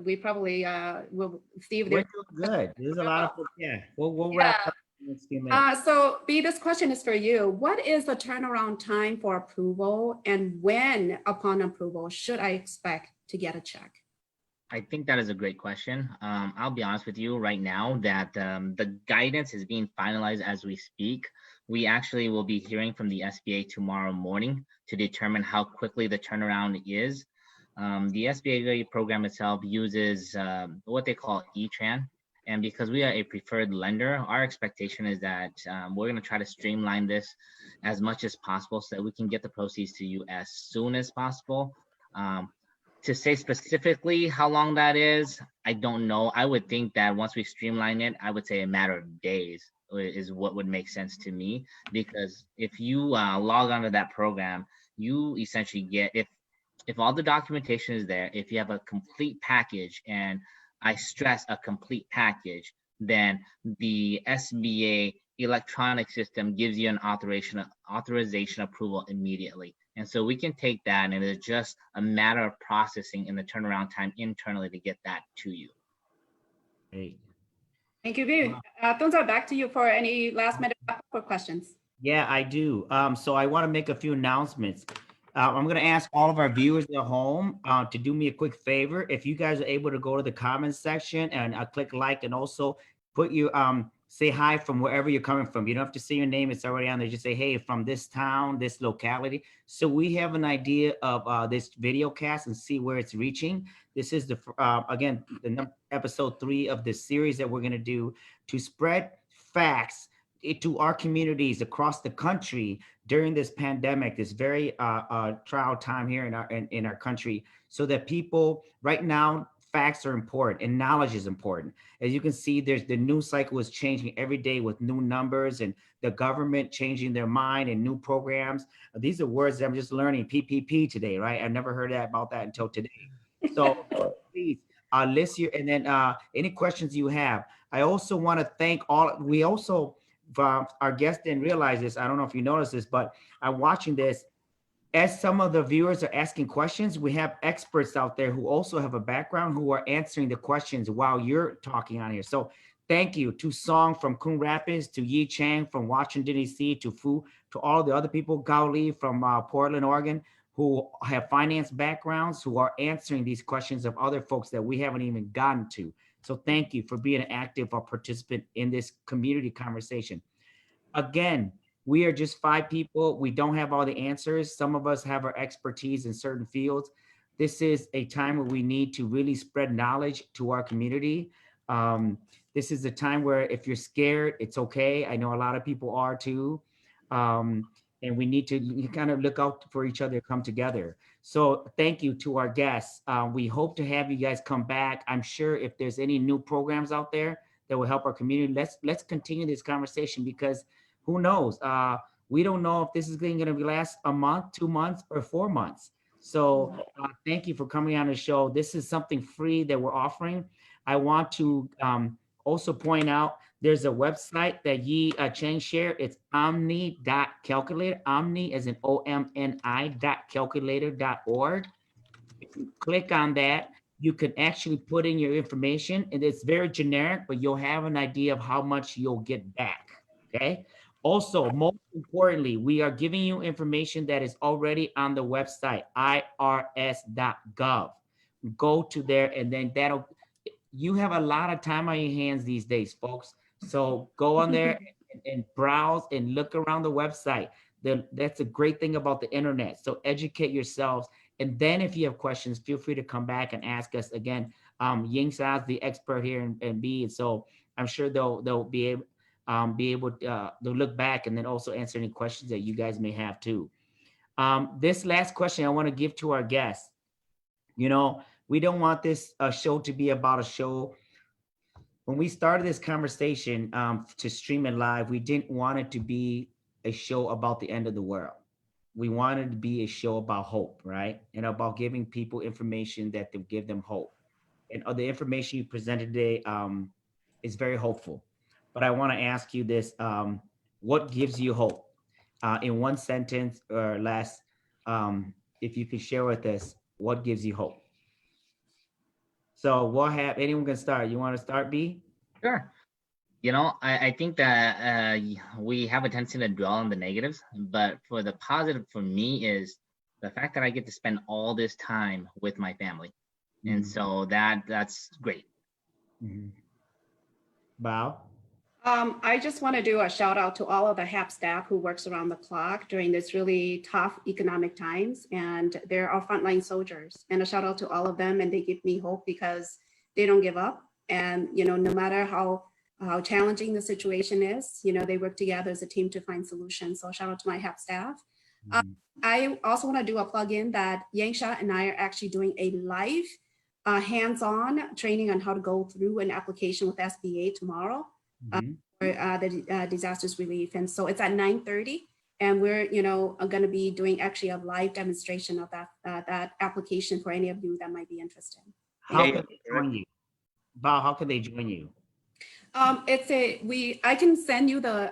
Speaker 2: we probably will see if
Speaker 3: We're
Speaker 2: there's
Speaker 3: doing good. There's a lot of, yeah, we'll wrap up in the next few minutes.
Speaker 2: so B, this question is for you. What is the turnaround time for approval, and when upon approval should I expect to get a check?
Speaker 5: I think that is a great question. I'll be honest with you right now that the guidance is being finalized as we speak. We actually will be hearing from the SBA tomorrow morning to determine how quickly the turnaround is. The SBA program itself uses what they call E-Tran. And because we are a preferred lender, our expectation is that we're going to try to streamline this as much as possible so that we can get the proceeds to you as soon as possible. To say specifically how long that is, I don't know. I would think that once we streamline it, I would say a matter of days is what would make sense to me. Because if you log onto that program, you essentially get, if all the documentation is there, if you have a complete package, and I stress a complete package, then the SBA electronic system gives you an authorization approval immediately. And so we can take that, and it's just a matter of processing and the turnaround time internally to get that to you.
Speaker 3: Great.
Speaker 2: Thank you, B. Tunza, back to you for any last minute questions.
Speaker 3: Yeah, I do. So I want to make a few announcements. I'm going to ask all of our viewers at home to do me a quick favor. If you guys are able to go to the comments section and click like, and also put your say hi from wherever you're coming from. You don't have to say your name, it's already on there. Just say, hey, from this town, this locality. So we have an idea of this video cast and see where it's reaching. This is the again, the episode 3 of this series that we're going to do to spread facts to our communities across the country during this pandemic, this very trial time here in our country, so that people right now, facts are important and knowledge is important. As you can see, the news cycle is changing every day with new numbers and the government changing their mind and new programs. These are words that I'm just learning, PPP today, right? I never heard about that until today. So please list your, and then any questions you have. I also want to thank we also, our guests didn't realize this. I don't know if you noticed this, but I'm watching this. As some of the viewers are asking questions, we have experts out there who also have a background who are answering the questions while you're talking on here. So thank you to Song from Coon Rapids, to Yi Chang from Washington, D.C., to Fu, to all the other people, Gao Li from Portland, Oregon, who have finance backgrounds, who are answering these questions of other folks that we haven't even gotten to. So thank you for being an active participant in this community conversation. Again, we are just 5 people. We don't have all the answers. Some of us have our expertise in certain fields. This is a time where we need to really spread knowledge to our community. This is a time where if you're scared, it's okay. I know a lot of people are too. And we need to kind of look out for each other, come together. So thank you to our guests. We hope to have you guys come back. I'm sure if there's any new programs out there that will help our community, let's continue this conversation, because who knows? We don't know if this is going to last a month, 2 months, or 4 months. So thank you for coming on the show. This is something free that we're offering. I want to also point out there's a website that Yi Cheng shared. It's omni.calculator. Omni as in OMNI.calculator.org. If you click on that, you can actually put in your information, and it's very generic, but you'll have an idea of how much you'll get back. Okay. Also, most importantly, we are giving you information that is already on the website, irs.gov. Go to there, and then you have a lot of time on your hands these days, folks. So go on there and browse and look around the website. That's a great thing about the internet. So educate yourselves. And then if you have questions, feel free to come back and ask us again. Ying Sa's the expert here in B. And so I'm sure they'll be able to look back and then also answer any questions that you guys may have too. This last question I want to give to our guests. We don't want this show to be about a show. When we started this conversation to stream it live, we didn't want it to be a show about the end of the world. We wanted to be a show about hope, right? And about giving people information that will give them hope. And the information you presented today is very hopeful. But I want to ask you this, what gives you hope? In one sentence or less, if you could share with us, what gives you hope? So anyone can start? You want to start, B?
Speaker 5: Sure. I think that we have a tendency to dwell on the negatives, but for the positive for me is the fact that I get to spend all this time with my family. Mm-hmm. And so that's great.
Speaker 3: Mm-hmm. Bao?
Speaker 2: I just want to do a shout out to all of the HAP staff who works around the clock during this really tough economic times, and they're our frontline soldiers. And a shout out to all of them, and they give me hope because they don't give up. And no matter how challenging the situation is, they work together as a team to find solutions. So shout out to my HAP staff. Mm-hmm. I also want to do a plug-in that Yangsha and I are actually doing a live hands-on training on how to go through an application with SBA tomorrow. Mm-hmm. For the disasters relief. And so it's at 9:30, and we're going to be doing actually a live demonstration of that application for any of you that might be interested.
Speaker 3: How can they join you? Bao, how can they join you?
Speaker 2: I can send you the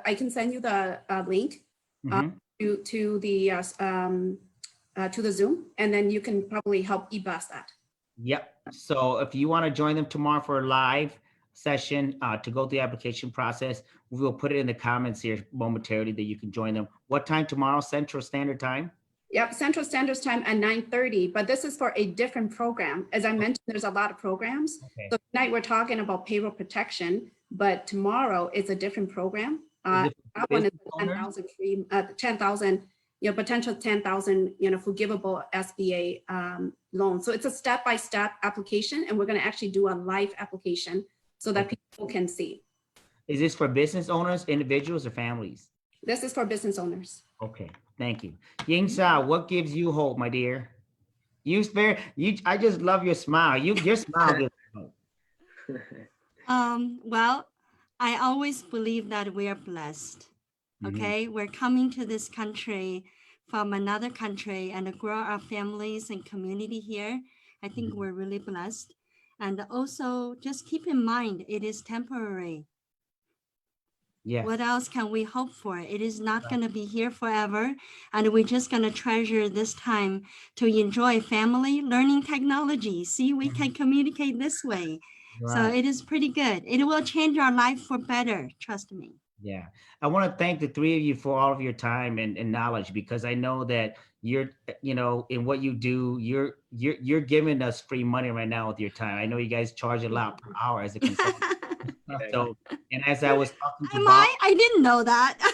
Speaker 2: link
Speaker 3: mm-hmm.
Speaker 2: to the Zoom, and then you can probably help e-blast that.
Speaker 3: Yep. So if you want to join them tomorrow for a live session to go through the application process, we will put it in the comments here momentarily that you can join them. What time tomorrow? Central Standard Time?
Speaker 2: Yep, Central Standard Time at 9:30, but this is for a different program. As I mentioned, there's a lot of programs. Okay. So tonight we're talking about payroll protection, but tomorrow it's a different program. That one is 10,000 free, 10,000, potential 10,000, forgivable SBA loan. So it's a step-by-step application, and we're going to actually do a live application so that people can see.
Speaker 3: Is this for business owners, individuals, or families?
Speaker 2: This is for business owners.
Speaker 3: Okay, thank you. Ying Sa, what gives you hope, my dear? I just love your smile. Your smile gives hope.
Speaker 1: Well, I always believe that we are blessed. Okay, mm-hmm. We're coming to this country from another country and to grow our families and community here. I think we're really blessed. And also just keep in mind, it is temporary.
Speaker 3: Yeah.
Speaker 1: What else can we hope for? It is not going to be here forever. And we're just going to treasure this time to enjoy family, learning technology. See, we can communicate this way. Right. So it is pretty good. It will change our life for better. Trust me.
Speaker 3: Yeah. I want to thank the three of you for all of your time and knowledge, because I know that you're, in what you do, you're giving us free money right now with your time. I know you guys charge a lot per hour as a consultant. So, and as I was talking to Bao,
Speaker 1: I didn't know that.
Speaker 3: As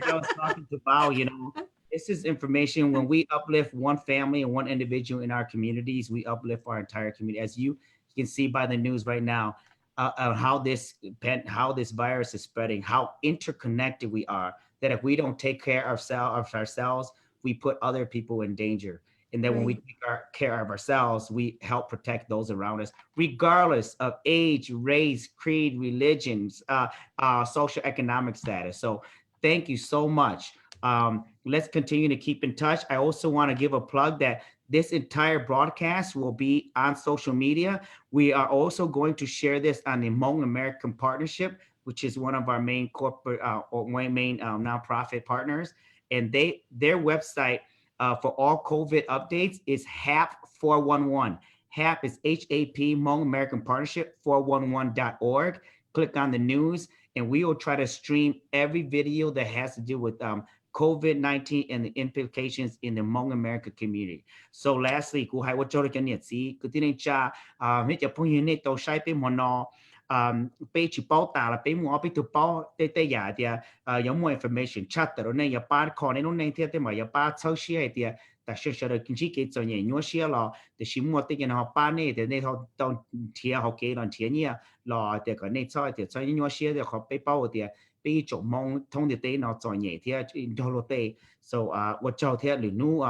Speaker 3: I was talking to Bao, this is information. When we uplift one family and one individual in our communities, we uplift our entire community. As you can see by the news right now, how this virus is spreading, how interconnected we are, that if we don't take care of ourselves, we put other people in danger. And then when we take care of ourselves, we help protect those around us, regardless of age, race, creed, religions, socioeconomic status. So thank you so much. Let's continue to keep in touch. I also want to give a plug that this entire broadcast will be on social media. We are also going to share this on the Hmong American Partnership. which is one of our main corporate or main nonprofit partners. And their website for all COVID updates is HAP 411. HAP is HAP, Hmong American Partnership 411.org. Click on the news, and we will try to stream every video that has to do with COVID-19 and the implications in the Hmong American community. So lastly, cú hai wo cho cái nhiệt sĩ, cứ tin cha mấy cái phong hiện nay tàu sai bên mòn nó bây chỉ bao tà là bên mua bên tụ bao tê tê giả thì giống more information chat rồi này ya ba con này nó này thì mà ya ba sau xe thì ta sẽ sẽ được kinh chỉ cái cho nhẹ nhua xe lo thì chỉ mua tới cái nào ba này thì này họ tàu thiệt họ cái lần thiệt nhỉ lo thì cái này cho nhua xe thì họ bên bao thì bây chỗ mong thông điệp tế nó cho nhẹ thì đôi lúc tế so 我照贴里努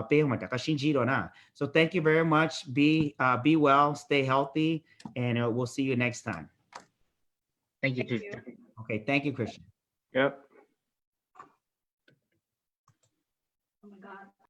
Speaker 3: 被我们大家信息了呢 so thank you very much be well stay healthy and we'll see you next time
Speaker 5: Thank you
Speaker 2: Thank
Speaker 5: too.
Speaker 2: you.
Speaker 3: okay thank you Christian
Speaker 4: Yep.
Speaker 2: Oh my God.